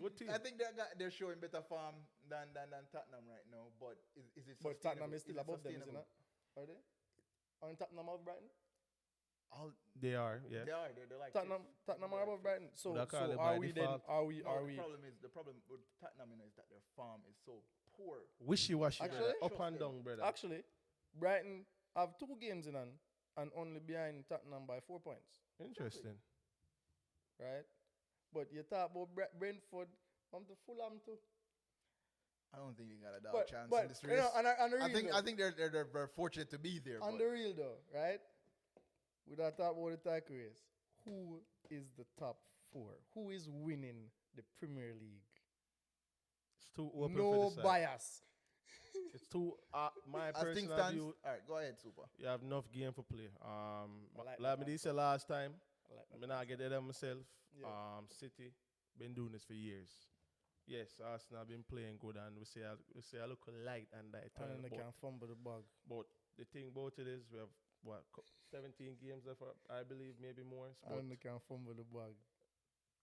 [SPEAKER 3] Good team.
[SPEAKER 1] I think they're showing better form than Tottenham right now. But is it?
[SPEAKER 2] But Tottenham is still
[SPEAKER 1] it
[SPEAKER 2] above them, isn't
[SPEAKER 1] sustainable?
[SPEAKER 2] it? Are they? Aren't Tottenham above Brighton?
[SPEAKER 3] They are, yes.
[SPEAKER 1] They're like
[SPEAKER 2] Tottenham are above Brighton. So,
[SPEAKER 3] Would I call it
[SPEAKER 2] are
[SPEAKER 3] by
[SPEAKER 2] we then?
[SPEAKER 3] default?
[SPEAKER 2] Are we?
[SPEAKER 1] No,
[SPEAKER 2] Are
[SPEAKER 1] the
[SPEAKER 2] we?
[SPEAKER 1] problem with Tottenham is that their form is so poor.
[SPEAKER 3] Wishy-washy.
[SPEAKER 2] Actually?
[SPEAKER 3] brother. Up and down, brother.
[SPEAKER 2] Actually, Brighton have 2 games in hand and only behind Tottenham by 4 points.
[SPEAKER 3] Interesting.
[SPEAKER 2] Right? But you talk about Brentford, to Fulham too.
[SPEAKER 1] I don't think they got a dog
[SPEAKER 2] But,
[SPEAKER 1] chance
[SPEAKER 2] but
[SPEAKER 1] in this
[SPEAKER 2] you
[SPEAKER 1] race.
[SPEAKER 2] know, on the real
[SPEAKER 1] I think they're fortunate to be there.
[SPEAKER 2] on
[SPEAKER 1] but
[SPEAKER 2] the real though, right? Without talk about the title race, who is the top 4? Who is winning the Premier League?
[SPEAKER 3] It's too open
[SPEAKER 2] No
[SPEAKER 3] for the side.
[SPEAKER 2] bias.
[SPEAKER 3] It's too, my
[SPEAKER 1] as things
[SPEAKER 3] personal
[SPEAKER 1] stand,
[SPEAKER 3] view,
[SPEAKER 1] all right, go ahead, Super.
[SPEAKER 3] you have enough game for play.
[SPEAKER 2] like
[SPEAKER 3] Like
[SPEAKER 2] that
[SPEAKER 3] me say last time,
[SPEAKER 2] I like that.
[SPEAKER 3] me not get it on myself.
[SPEAKER 2] Yeah.
[SPEAKER 3] City been doing this for years. Yes, Arsenal been playing good, and we say I look light and that.
[SPEAKER 2] And they can fumble the bug.
[SPEAKER 3] But the thing about it is we have 17 games left, I believe, maybe more. But
[SPEAKER 2] And they can fumble the bug.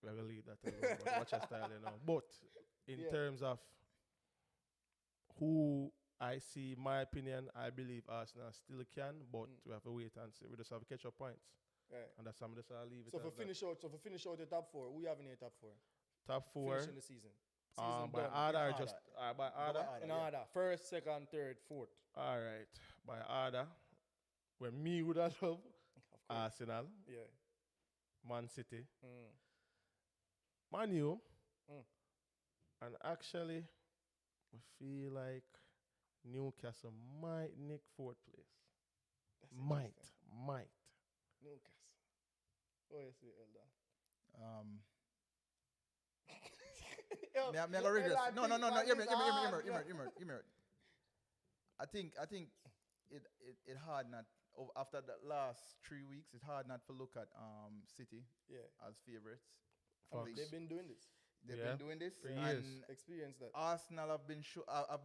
[SPEAKER 3] we're gonna leave that alone. But watch your style, you know. But in
[SPEAKER 2] Yeah.
[SPEAKER 3] terms of who I see, my opinion, I believe Arsenal still can, but we have to wait and see. We just have to catch up points,
[SPEAKER 2] Right.
[SPEAKER 3] and that's some of this. I'll leave it.
[SPEAKER 2] So
[SPEAKER 3] as
[SPEAKER 2] for
[SPEAKER 3] that.
[SPEAKER 2] finish out the top four, who you have in your top four?
[SPEAKER 3] Top four,
[SPEAKER 2] Finishing the season. Season
[SPEAKER 3] by
[SPEAKER 2] done.
[SPEAKER 3] order, or
[SPEAKER 1] In
[SPEAKER 3] just
[SPEAKER 1] order.
[SPEAKER 3] by order.
[SPEAKER 2] In
[SPEAKER 1] yeah.
[SPEAKER 2] order. First, second, third, fourth.
[SPEAKER 3] All right, by order. When me would have love
[SPEAKER 2] Of course.
[SPEAKER 3] Arsenal,
[SPEAKER 2] Yeah.
[SPEAKER 3] Man City,
[SPEAKER 2] Mm.
[SPEAKER 3] Man U,
[SPEAKER 2] Mm.
[SPEAKER 3] and actually, I feel like Newcastle might nick fourth place.
[SPEAKER 2] That's
[SPEAKER 3] Might.
[SPEAKER 2] interesting. Newcastle. Oh, yes, Elder. Yo,
[SPEAKER 1] Me I
[SPEAKER 2] yo,
[SPEAKER 1] go regress.
[SPEAKER 2] Elder,
[SPEAKER 1] No.
[SPEAKER 2] think
[SPEAKER 1] Hear me.
[SPEAKER 2] man, it's hard,
[SPEAKER 1] Hear me. I think it hard not after the last 3 weeks. It's hard not to look at City
[SPEAKER 2] Yeah.
[SPEAKER 1] as favorites.
[SPEAKER 3] Fox.
[SPEAKER 2] They've been doing this.
[SPEAKER 1] They've
[SPEAKER 3] Yeah,
[SPEAKER 1] been doing this,
[SPEAKER 3] for years.
[SPEAKER 1] and
[SPEAKER 2] Experience that.
[SPEAKER 1] Arsenal have been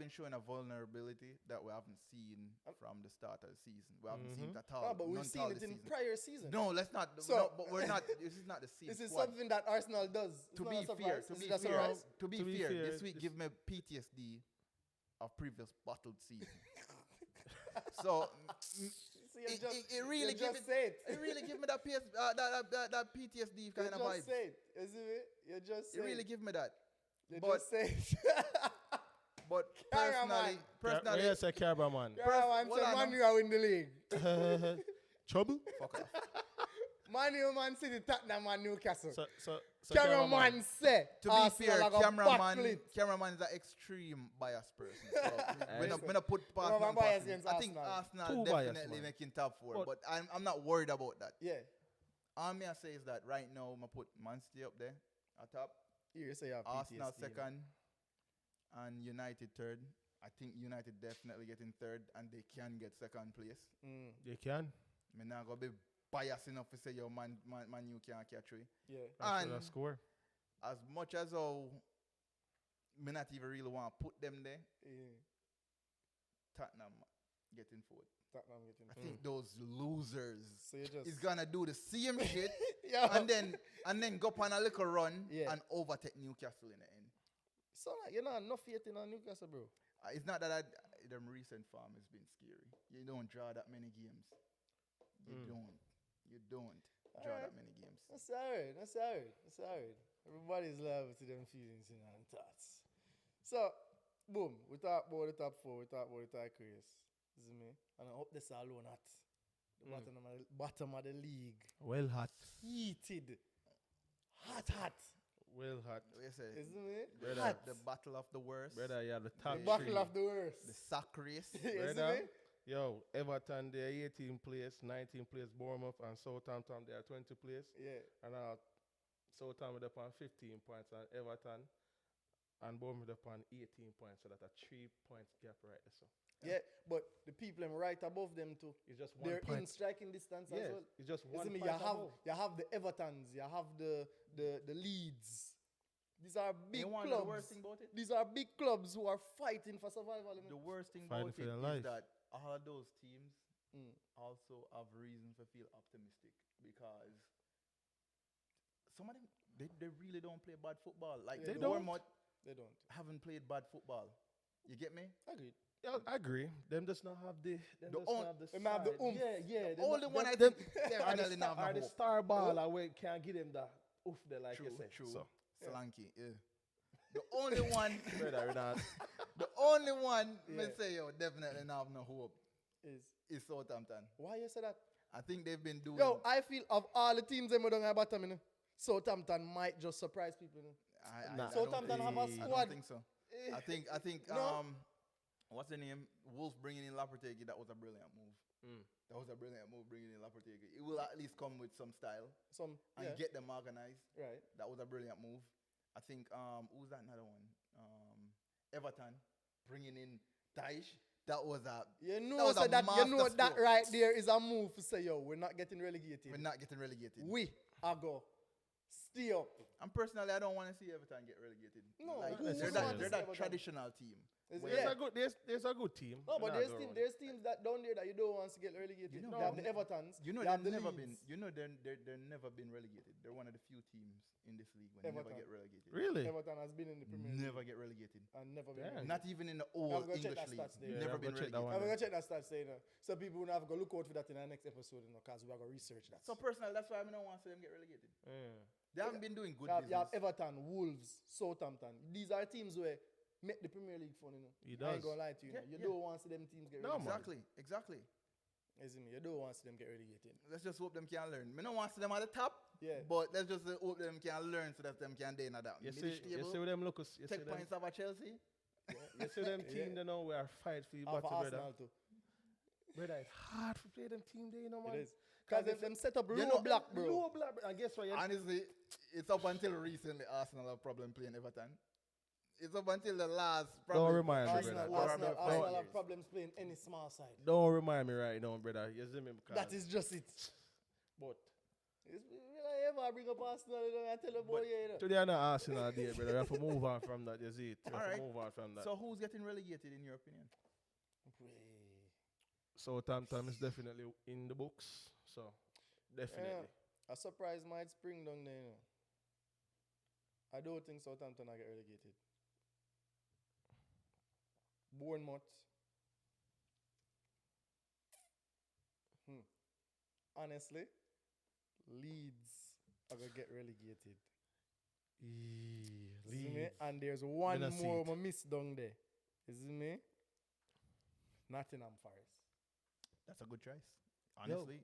[SPEAKER 1] showing a vulnerability that we haven't seen from the start of the season. We haven't seen it at all.
[SPEAKER 2] Ah, but we've
[SPEAKER 1] none
[SPEAKER 2] seen
[SPEAKER 1] all
[SPEAKER 2] it
[SPEAKER 1] this
[SPEAKER 2] in
[SPEAKER 1] season.
[SPEAKER 2] prior seasons.
[SPEAKER 1] No, let's not.
[SPEAKER 2] So-
[SPEAKER 1] no, but we're not. This is not the same.
[SPEAKER 2] This is
[SPEAKER 1] squad.
[SPEAKER 2] something that Arsenal does. It's
[SPEAKER 1] To
[SPEAKER 2] not
[SPEAKER 1] be
[SPEAKER 2] a
[SPEAKER 1] fair,
[SPEAKER 2] surprise. Is it a surprise?
[SPEAKER 1] to be
[SPEAKER 3] To be
[SPEAKER 1] fair,
[SPEAKER 3] fair,
[SPEAKER 1] this week
[SPEAKER 3] this-
[SPEAKER 1] give me PTSD of previous bottled season. So
[SPEAKER 2] So you
[SPEAKER 1] it really
[SPEAKER 2] you
[SPEAKER 1] give
[SPEAKER 2] just
[SPEAKER 1] it.
[SPEAKER 2] say it.
[SPEAKER 1] It really give me that that PTSD
[SPEAKER 2] You
[SPEAKER 1] kind of
[SPEAKER 2] just
[SPEAKER 1] vibe.
[SPEAKER 2] say it. Isn't it? You just say
[SPEAKER 1] It really give me that.
[SPEAKER 2] You
[SPEAKER 1] but-
[SPEAKER 2] just say it.
[SPEAKER 1] But
[SPEAKER 2] Caraman.
[SPEAKER 1] personally,
[SPEAKER 3] Yes, a Caraman.
[SPEAKER 2] Caraman
[SPEAKER 1] hold
[SPEAKER 2] said
[SPEAKER 1] on
[SPEAKER 2] Man
[SPEAKER 1] now.
[SPEAKER 2] U are win the league.
[SPEAKER 3] Trouble.
[SPEAKER 1] fuck off.
[SPEAKER 2] Man U, Man City, Tottenham and Newcastle.
[SPEAKER 3] So
[SPEAKER 2] Cameraman say
[SPEAKER 1] To be
[SPEAKER 2] Arsenal
[SPEAKER 1] fair,
[SPEAKER 2] are gonna battle it.
[SPEAKER 1] cameraman is an extreme biased person. So
[SPEAKER 3] Yes.
[SPEAKER 1] we're not put past
[SPEAKER 2] Cameraman
[SPEAKER 1] none
[SPEAKER 2] biased
[SPEAKER 1] past him.
[SPEAKER 2] against
[SPEAKER 1] I think
[SPEAKER 2] Arsenal.
[SPEAKER 1] Arsenal
[SPEAKER 3] Too biased,
[SPEAKER 1] definitely
[SPEAKER 3] man.
[SPEAKER 1] making top four,
[SPEAKER 3] But-
[SPEAKER 1] but I'm not worried about that.
[SPEAKER 2] Yeah.
[SPEAKER 1] All me I say is that right now I'm gonna put Man City up there at top,
[SPEAKER 2] Here you say you have
[SPEAKER 1] Arsenal
[SPEAKER 2] PTSD.
[SPEAKER 1] second, and United third. I think United definitely getting third, and they can get second place.
[SPEAKER 2] Mm,
[SPEAKER 3] They can.
[SPEAKER 1] Me not gonna be biased enough to say yo man you can't catch it.
[SPEAKER 2] yeah.
[SPEAKER 3] That's
[SPEAKER 1] And
[SPEAKER 3] a score.
[SPEAKER 1] as much as how me not even really want to put them there,
[SPEAKER 2] Yeah.
[SPEAKER 1] Tottenham getting fourth.
[SPEAKER 2] Tottenham getting
[SPEAKER 1] I think those losers
[SPEAKER 2] So you just
[SPEAKER 1] is gonna do the same shit
[SPEAKER 2] yeah.
[SPEAKER 1] and then go up on a little run
[SPEAKER 2] Yeah.
[SPEAKER 1] and overtake Newcastle in the end.
[SPEAKER 2] So like, you know, no faith in Newcastle, bro.
[SPEAKER 1] It's not that them recent form has been scary. You don't draw that many games. You don't draw
[SPEAKER 2] Alright.
[SPEAKER 1] that many games.
[SPEAKER 2] That's alright. Everybody's liable to them feelings and thoughts. So, boom, we talk about the top four, we talk about the tie race. This is me. And I hope this alone at the bottom of the league.
[SPEAKER 3] Well hot.
[SPEAKER 2] Heated. Hot.
[SPEAKER 3] Well hot.
[SPEAKER 1] What you say?
[SPEAKER 2] Isn't it?
[SPEAKER 3] Brother,
[SPEAKER 2] Hot.
[SPEAKER 1] The battle of the worst.
[SPEAKER 3] Brother, you have the top
[SPEAKER 2] The
[SPEAKER 1] Yeah.
[SPEAKER 3] three.
[SPEAKER 2] battle of the worst.
[SPEAKER 1] The sack race.
[SPEAKER 2] Isn't
[SPEAKER 3] Brother,
[SPEAKER 2] it?
[SPEAKER 3] yo, Everton, they're 18 place, 19 place, Bournemouth, and Southampton, they are 20 place.
[SPEAKER 2] Yeah.
[SPEAKER 3] And Southampton up on 15 points, and Everton and Bournemouth up on 18 points. So that's a 3 points gap right there. So
[SPEAKER 2] Yeah, but the people them right above them too.
[SPEAKER 3] it's just one
[SPEAKER 2] They're
[SPEAKER 3] point.
[SPEAKER 2] in striking distance
[SPEAKER 3] Yeah,
[SPEAKER 2] as well.
[SPEAKER 3] it's just one
[SPEAKER 2] Isn't me?
[SPEAKER 3] point above.
[SPEAKER 2] You have the Evertons, you have the Leeds. These are big
[SPEAKER 1] You want to know
[SPEAKER 2] clubs.
[SPEAKER 1] the worst thing about it?
[SPEAKER 2] These are big clubs who are fighting for survival.
[SPEAKER 1] The worst thing
[SPEAKER 3] Fighting
[SPEAKER 1] about
[SPEAKER 3] for
[SPEAKER 1] it
[SPEAKER 3] their
[SPEAKER 1] is
[SPEAKER 3] life.
[SPEAKER 1] that all of those teams
[SPEAKER 2] Mm.
[SPEAKER 1] also have reason to feel optimistic because some of them they really don't play bad football. Like
[SPEAKER 2] They
[SPEAKER 1] the
[SPEAKER 2] don't.
[SPEAKER 1] Bournemouth
[SPEAKER 2] They don't.
[SPEAKER 1] haven't played bad football. You get me?
[SPEAKER 2] Agreed.
[SPEAKER 3] Yeah, I agree. Them does not have the. Them
[SPEAKER 1] The
[SPEAKER 3] does
[SPEAKER 1] on-
[SPEAKER 3] not have the.
[SPEAKER 2] them have the
[SPEAKER 3] side.
[SPEAKER 2] oomph.
[SPEAKER 3] Yeah.
[SPEAKER 1] The only one I
[SPEAKER 3] them
[SPEAKER 1] think
[SPEAKER 3] are the
[SPEAKER 1] definitely
[SPEAKER 3] star,
[SPEAKER 1] not
[SPEAKER 3] are
[SPEAKER 1] have
[SPEAKER 3] the
[SPEAKER 1] hope.
[SPEAKER 3] star ball away can't give them that oof there like you
[SPEAKER 1] True,
[SPEAKER 3] said.
[SPEAKER 1] true.
[SPEAKER 3] So,
[SPEAKER 1] Solanke, yeah. The only one,
[SPEAKER 3] brother, we're not.
[SPEAKER 1] the only one, me
[SPEAKER 2] Yeah.
[SPEAKER 1] say yo definitely not have no hope
[SPEAKER 2] Is
[SPEAKER 1] is Southampton.
[SPEAKER 2] why you say that?
[SPEAKER 1] I think they've been doing.
[SPEAKER 2] Yo, I feel of all the teams them down at bottom, you know, Southampton might just surprise people. You know.
[SPEAKER 1] I
[SPEAKER 3] Nah.
[SPEAKER 1] don't
[SPEAKER 2] Southampton
[SPEAKER 1] think-
[SPEAKER 2] have a
[SPEAKER 1] I
[SPEAKER 2] squad.
[SPEAKER 1] don't think so.
[SPEAKER 2] Eh,
[SPEAKER 1] I think
[SPEAKER 2] No.
[SPEAKER 1] what's the name? Wolf bringing in Lopetegui, that was a brilliant move.
[SPEAKER 3] Mm.
[SPEAKER 1] That was a brilliant move bringing in Lopetegui. It will at least come with some style
[SPEAKER 2] some
[SPEAKER 1] and
[SPEAKER 2] yeah,
[SPEAKER 1] get them organized.
[SPEAKER 2] right.
[SPEAKER 1] That was a brilliant move. I think who's that another one? Everton bringing in Daesh. That was a
[SPEAKER 2] You know,
[SPEAKER 1] was
[SPEAKER 2] so
[SPEAKER 1] a
[SPEAKER 2] that you know
[SPEAKER 1] master
[SPEAKER 2] that
[SPEAKER 1] stroke.
[SPEAKER 2] right there is a move to say, yo, we're not getting relegated.
[SPEAKER 1] we're not getting relegated.
[SPEAKER 2] We are go stay up.
[SPEAKER 1] And personally, I don't want to see Everton get relegated.
[SPEAKER 2] No,
[SPEAKER 1] like,
[SPEAKER 2] who
[SPEAKER 1] they're
[SPEAKER 2] wouldn't
[SPEAKER 1] that,
[SPEAKER 2] want to
[SPEAKER 1] they're
[SPEAKER 2] see
[SPEAKER 1] that
[SPEAKER 2] Everton?
[SPEAKER 1] traditional team.
[SPEAKER 2] Is
[SPEAKER 1] where-
[SPEAKER 2] it?
[SPEAKER 3] There's a good team.
[SPEAKER 2] No, but
[SPEAKER 3] Not
[SPEAKER 2] there's
[SPEAKER 3] go
[SPEAKER 2] team,
[SPEAKER 3] wrong.
[SPEAKER 2] there's teams that down there that you don't want to get relegated.
[SPEAKER 1] You
[SPEAKER 2] You,
[SPEAKER 1] know,
[SPEAKER 2] have the Evertons.
[SPEAKER 1] You know
[SPEAKER 2] you have
[SPEAKER 1] they've
[SPEAKER 2] the
[SPEAKER 1] never
[SPEAKER 2] Leeds.
[SPEAKER 1] been. You know they're never been relegated. They're one of the few teams in this league when they never
[SPEAKER 2] Everton.
[SPEAKER 1] get relegated.
[SPEAKER 3] Really?
[SPEAKER 2] Everton has been in the Premier League
[SPEAKER 1] Never get relegated.
[SPEAKER 2] and never been.
[SPEAKER 3] Yeah.
[SPEAKER 2] relegated.
[SPEAKER 1] Not even in the
[SPEAKER 2] I'm
[SPEAKER 1] old
[SPEAKER 2] gonna check
[SPEAKER 1] English
[SPEAKER 2] that
[SPEAKER 1] league.
[SPEAKER 2] stats there.
[SPEAKER 3] Yeah,
[SPEAKER 1] Never
[SPEAKER 3] I'm
[SPEAKER 1] been
[SPEAKER 3] gonna check that
[SPEAKER 1] relegated.
[SPEAKER 3] one.
[SPEAKER 2] I'm gonna check that stats there, you know. So people will have to look out for that in our next episode, you know, because we are gonna research that.
[SPEAKER 1] So personally, that's why I don't want to see them get relegated.
[SPEAKER 3] Yeah.
[SPEAKER 1] They haven't been doing good
[SPEAKER 2] you have
[SPEAKER 1] business.
[SPEAKER 2] Everton, Wolves, Southampton. These are teams where make the Premier League fun, you know.
[SPEAKER 3] He
[SPEAKER 2] I ain't
[SPEAKER 3] does.
[SPEAKER 2] gonna lie to you.
[SPEAKER 1] Yeah,
[SPEAKER 2] You
[SPEAKER 1] yeah.
[SPEAKER 2] don't want to see them teams get
[SPEAKER 3] No,
[SPEAKER 2] relegated.
[SPEAKER 1] Exactly.
[SPEAKER 2] You see me? You don't want to see them get relegated.
[SPEAKER 1] Let's just hope them can learn. Me don't want to see them at the top.
[SPEAKER 2] Yeah.
[SPEAKER 1] But let's just hope them can learn so that them can then adapt.
[SPEAKER 3] You
[SPEAKER 1] Middle
[SPEAKER 3] see
[SPEAKER 1] table,
[SPEAKER 3] where them look. You see
[SPEAKER 1] take
[SPEAKER 3] them,
[SPEAKER 1] points over Chelsea.
[SPEAKER 3] you see them
[SPEAKER 2] Yeah.
[SPEAKER 3] team, they know we are fight for you,
[SPEAKER 2] Half
[SPEAKER 3] brother.
[SPEAKER 2] Arsenal too.
[SPEAKER 3] Brother, it's hard to play them team there, you know, man.
[SPEAKER 2] It is. Because them set up
[SPEAKER 1] You
[SPEAKER 2] low
[SPEAKER 1] know,
[SPEAKER 2] block, bro.
[SPEAKER 3] Low block, and guess what?
[SPEAKER 1] Honestly, it's up until recently Arsenal have problem playing Everton. It's up until the last.
[SPEAKER 3] Don't remind me,
[SPEAKER 2] Arsenal,
[SPEAKER 3] brother.
[SPEAKER 2] Arsenal,
[SPEAKER 1] Don't-
[SPEAKER 2] Arsenal
[SPEAKER 1] don't-
[SPEAKER 2] have problems playing any small side.
[SPEAKER 3] Don't remind me right now, brother. You see me? Because
[SPEAKER 2] That is just it.
[SPEAKER 3] But
[SPEAKER 2] It's, I ever bring up Arsenal, you know, I tell a boy, yeah, you know.
[SPEAKER 3] today I'm not Arsenal day, brother. We have to move on from that. You see it? We have
[SPEAKER 1] Alright.
[SPEAKER 3] to move on from that.
[SPEAKER 1] So who's getting relegated in your opinion?
[SPEAKER 3] Southampton is definitely in the books. So, definitely.
[SPEAKER 2] A surprise might spring down there, you know. I don't think Southampton will get relegated. Bournemouth. Honestly, Leeds are going to get relegated. See me?
[SPEAKER 3] Leeds.
[SPEAKER 2] And there's one
[SPEAKER 3] Didn't see
[SPEAKER 2] more
[SPEAKER 3] it.
[SPEAKER 2] I miss down there. You see me? Nottingham Forest.
[SPEAKER 1] That's a good choice. Honestly,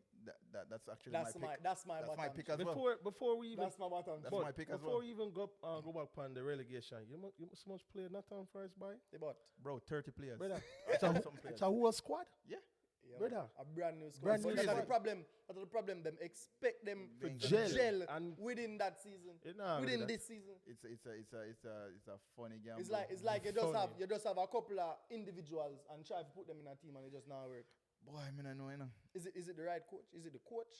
[SPEAKER 1] that's actually
[SPEAKER 2] That's
[SPEAKER 1] my pick.
[SPEAKER 2] that's my
[SPEAKER 1] That's
[SPEAKER 2] bottom.
[SPEAKER 1] my pick as well.
[SPEAKER 3] Before we even
[SPEAKER 2] That's my bottom.
[SPEAKER 1] That's
[SPEAKER 3] but
[SPEAKER 1] my pick as
[SPEAKER 3] before
[SPEAKER 1] well.
[SPEAKER 3] we even go back on the relegation, you must much play Nottingham Forest by
[SPEAKER 2] They bought.
[SPEAKER 1] Bro, 30 players.
[SPEAKER 3] brother.
[SPEAKER 1] Some
[SPEAKER 3] It's
[SPEAKER 1] players.
[SPEAKER 3] a whole squad.
[SPEAKER 1] Yeah.
[SPEAKER 2] Yeah,
[SPEAKER 3] Brother.
[SPEAKER 2] a brand new squad.
[SPEAKER 3] Brand
[SPEAKER 2] But
[SPEAKER 3] new
[SPEAKER 2] that's the
[SPEAKER 3] squad.
[SPEAKER 2] problem. That's the problem. Them expect them
[SPEAKER 1] To
[SPEAKER 2] to
[SPEAKER 3] gel
[SPEAKER 2] gel
[SPEAKER 3] and-
[SPEAKER 2] within that season.
[SPEAKER 3] Within
[SPEAKER 2] Within this season.
[SPEAKER 1] It's a funny game.
[SPEAKER 2] It's like you just
[SPEAKER 3] Funny.
[SPEAKER 2] have a couple of individuals and try to put them in a team and it just not work.
[SPEAKER 1] Boy, I mean I know, you know.
[SPEAKER 2] Is it the right coach? Is it the coach?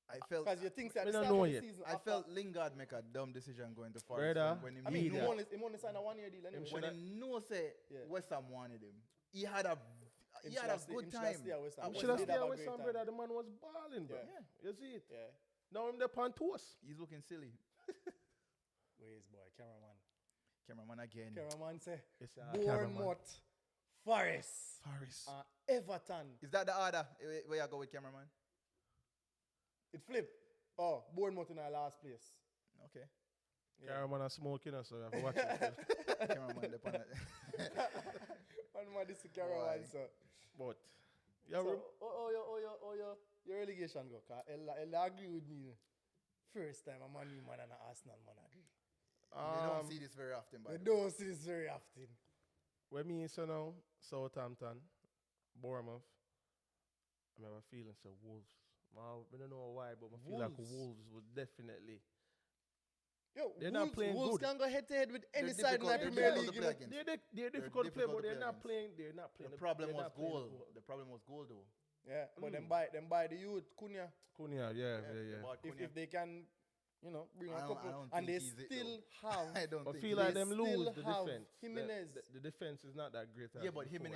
[SPEAKER 1] I felt
[SPEAKER 2] Because you think that
[SPEAKER 3] Me
[SPEAKER 2] the
[SPEAKER 3] don't
[SPEAKER 2] start
[SPEAKER 3] know
[SPEAKER 2] of the
[SPEAKER 3] yet.
[SPEAKER 2] season.
[SPEAKER 1] I
[SPEAKER 2] after-
[SPEAKER 1] felt Lingard make a dumb decision going to Forest
[SPEAKER 3] Brother,
[SPEAKER 1] when he
[SPEAKER 2] I mean,
[SPEAKER 3] Media.
[SPEAKER 2] he only signed a 1 year deal anyway.
[SPEAKER 1] when he know say
[SPEAKER 2] Yeah.
[SPEAKER 1] West Ham wanted him. He had a
[SPEAKER 2] Him
[SPEAKER 1] he had a
[SPEAKER 2] should have
[SPEAKER 1] good
[SPEAKER 2] stay- him should have
[SPEAKER 1] time.
[SPEAKER 2] stay at West Ham.
[SPEAKER 1] at
[SPEAKER 3] You
[SPEAKER 2] West
[SPEAKER 3] should have
[SPEAKER 2] did
[SPEAKER 3] stayed
[SPEAKER 2] have a
[SPEAKER 3] with
[SPEAKER 2] great
[SPEAKER 3] some
[SPEAKER 2] time.
[SPEAKER 3] brother. The man was balling, bro.
[SPEAKER 2] Yeah.
[SPEAKER 3] You see it?
[SPEAKER 2] Yeah.
[SPEAKER 3] Now him the pantos.
[SPEAKER 1] He's looking silly.
[SPEAKER 2] Where's boy? Cameraman.
[SPEAKER 1] Cameraman again.
[SPEAKER 2] Cameraman say
[SPEAKER 3] It's
[SPEAKER 2] Bournemouth, Forest,
[SPEAKER 3] Forest.
[SPEAKER 2] Everton.
[SPEAKER 1] Is that the order where you go with cameraman?
[SPEAKER 2] It flipped. Oh, Bournemouth in our last place.
[SPEAKER 1] Okay.
[SPEAKER 2] Yeah.
[SPEAKER 3] Cameraman a smoking, so you have to watch it.
[SPEAKER 1] Cameraman the pan-
[SPEAKER 2] One more this cameraman,
[SPEAKER 1] Boy.
[SPEAKER 2] so.
[SPEAKER 3] But yeah,
[SPEAKER 2] So, your relegation go. Cause Ella agree with me. First time a Man U man and an Arsenal man agree.
[SPEAKER 1] You don't see this very often, by
[SPEAKER 2] We
[SPEAKER 1] the way.
[SPEAKER 2] don't see this very often.
[SPEAKER 3] when me so now Southampton, Bournemouth, I have a feeling so Wolves. I don't know why, but I feel like
[SPEAKER 2] Wolves.
[SPEAKER 3] Wolves would definitely.
[SPEAKER 2] Yo,
[SPEAKER 3] They're not playing
[SPEAKER 2] Wolves
[SPEAKER 3] good.
[SPEAKER 2] can go head to head with any
[SPEAKER 1] They're
[SPEAKER 2] side in the
[SPEAKER 1] difficult-
[SPEAKER 2] Premier
[SPEAKER 1] they're
[SPEAKER 2] League.
[SPEAKER 1] difficult
[SPEAKER 2] You
[SPEAKER 1] to
[SPEAKER 2] know?
[SPEAKER 1] play
[SPEAKER 3] They're difficult to play,
[SPEAKER 1] difficult
[SPEAKER 3] but
[SPEAKER 1] to
[SPEAKER 3] they're
[SPEAKER 1] play
[SPEAKER 3] not
[SPEAKER 1] against.
[SPEAKER 3] playing. They're not playing.
[SPEAKER 1] The problem
[SPEAKER 3] they're
[SPEAKER 1] was
[SPEAKER 3] not playing the
[SPEAKER 1] goal. The problem was goal though.
[SPEAKER 2] Yeah, but them buy the youth, Cunha.
[SPEAKER 3] Cunha, yeah.
[SPEAKER 1] they bought Cunha.
[SPEAKER 2] If they can, bring a
[SPEAKER 1] I
[SPEAKER 2] couple,
[SPEAKER 1] don't
[SPEAKER 2] and they
[SPEAKER 1] think he's it,
[SPEAKER 2] still
[SPEAKER 1] though.
[SPEAKER 2] have.
[SPEAKER 1] I don't
[SPEAKER 3] I
[SPEAKER 1] think
[SPEAKER 3] feel
[SPEAKER 1] he
[SPEAKER 3] like
[SPEAKER 1] is.
[SPEAKER 3] them
[SPEAKER 2] still
[SPEAKER 3] lose the
[SPEAKER 2] have
[SPEAKER 3] defense.
[SPEAKER 2] Jimenez.
[SPEAKER 3] The defense is not that great.
[SPEAKER 1] Yeah,
[SPEAKER 3] as
[SPEAKER 1] but
[SPEAKER 3] before.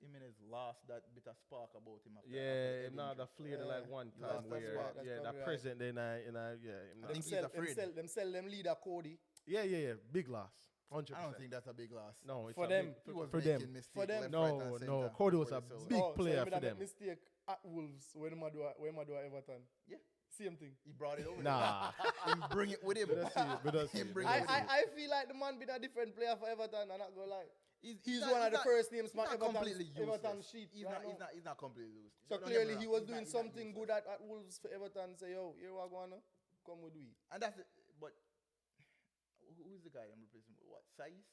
[SPEAKER 1] Jimenez lost that bit of spark about him after.
[SPEAKER 3] Yeah,
[SPEAKER 1] after
[SPEAKER 3] now
[SPEAKER 1] the
[SPEAKER 3] the flared like
[SPEAKER 2] Yeah.
[SPEAKER 3] one
[SPEAKER 1] He lost
[SPEAKER 3] time
[SPEAKER 1] that
[SPEAKER 3] where
[SPEAKER 1] spark.
[SPEAKER 2] That's
[SPEAKER 3] that
[SPEAKER 2] probably right.
[SPEAKER 3] present then I yeah.
[SPEAKER 1] I
[SPEAKER 2] Them
[SPEAKER 1] think he's
[SPEAKER 2] sell,
[SPEAKER 1] afraid.
[SPEAKER 2] them sell them leader Cody.
[SPEAKER 3] Yeah. Big loss. 100%.
[SPEAKER 1] I don't think that's a big loss.
[SPEAKER 3] No, it's
[SPEAKER 2] For
[SPEAKER 3] a
[SPEAKER 2] them.
[SPEAKER 3] big-
[SPEAKER 1] He was
[SPEAKER 3] for
[SPEAKER 1] making
[SPEAKER 3] them.
[SPEAKER 1] mistakes
[SPEAKER 2] For them.
[SPEAKER 1] left,
[SPEAKER 3] No,
[SPEAKER 1] right, and
[SPEAKER 3] no,
[SPEAKER 1] center
[SPEAKER 3] Cody was
[SPEAKER 1] before
[SPEAKER 3] a
[SPEAKER 1] he sold.
[SPEAKER 3] big
[SPEAKER 2] so
[SPEAKER 3] player
[SPEAKER 2] you
[SPEAKER 3] for
[SPEAKER 2] make
[SPEAKER 3] them.
[SPEAKER 2] mistake at Wolves when him do at Everton.
[SPEAKER 1] Yeah.
[SPEAKER 2] Same thing.
[SPEAKER 1] He brought it over.
[SPEAKER 3] Nah.
[SPEAKER 1] Him bring it with him. Him bring it with him.
[SPEAKER 2] I feel like the man been a different player for Everton. I'm not gonna lie. He's
[SPEAKER 1] not-
[SPEAKER 2] one of the
[SPEAKER 1] not-
[SPEAKER 2] first names
[SPEAKER 1] he's
[SPEAKER 2] man
[SPEAKER 1] not
[SPEAKER 2] Everton
[SPEAKER 1] completely
[SPEAKER 2] Everton
[SPEAKER 1] useless.
[SPEAKER 2] sheet.
[SPEAKER 1] He's
[SPEAKER 2] right
[SPEAKER 1] not.
[SPEAKER 2] now.
[SPEAKER 1] He's not completely loose.
[SPEAKER 2] So
[SPEAKER 1] Don't get me
[SPEAKER 2] clearly he
[SPEAKER 1] wrong.
[SPEAKER 2] was
[SPEAKER 1] He's
[SPEAKER 2] doing
[SPEAKER 1] not- he's not
[SPEAKER 2] something
[SPEAKER 1] useless.
[SPEAKER 2] good at Wolves for Everton. Say yo, here we going to come with we.
[SPEAKER 1] And that's it. But who's the guy I'm replacing? What? Saiz?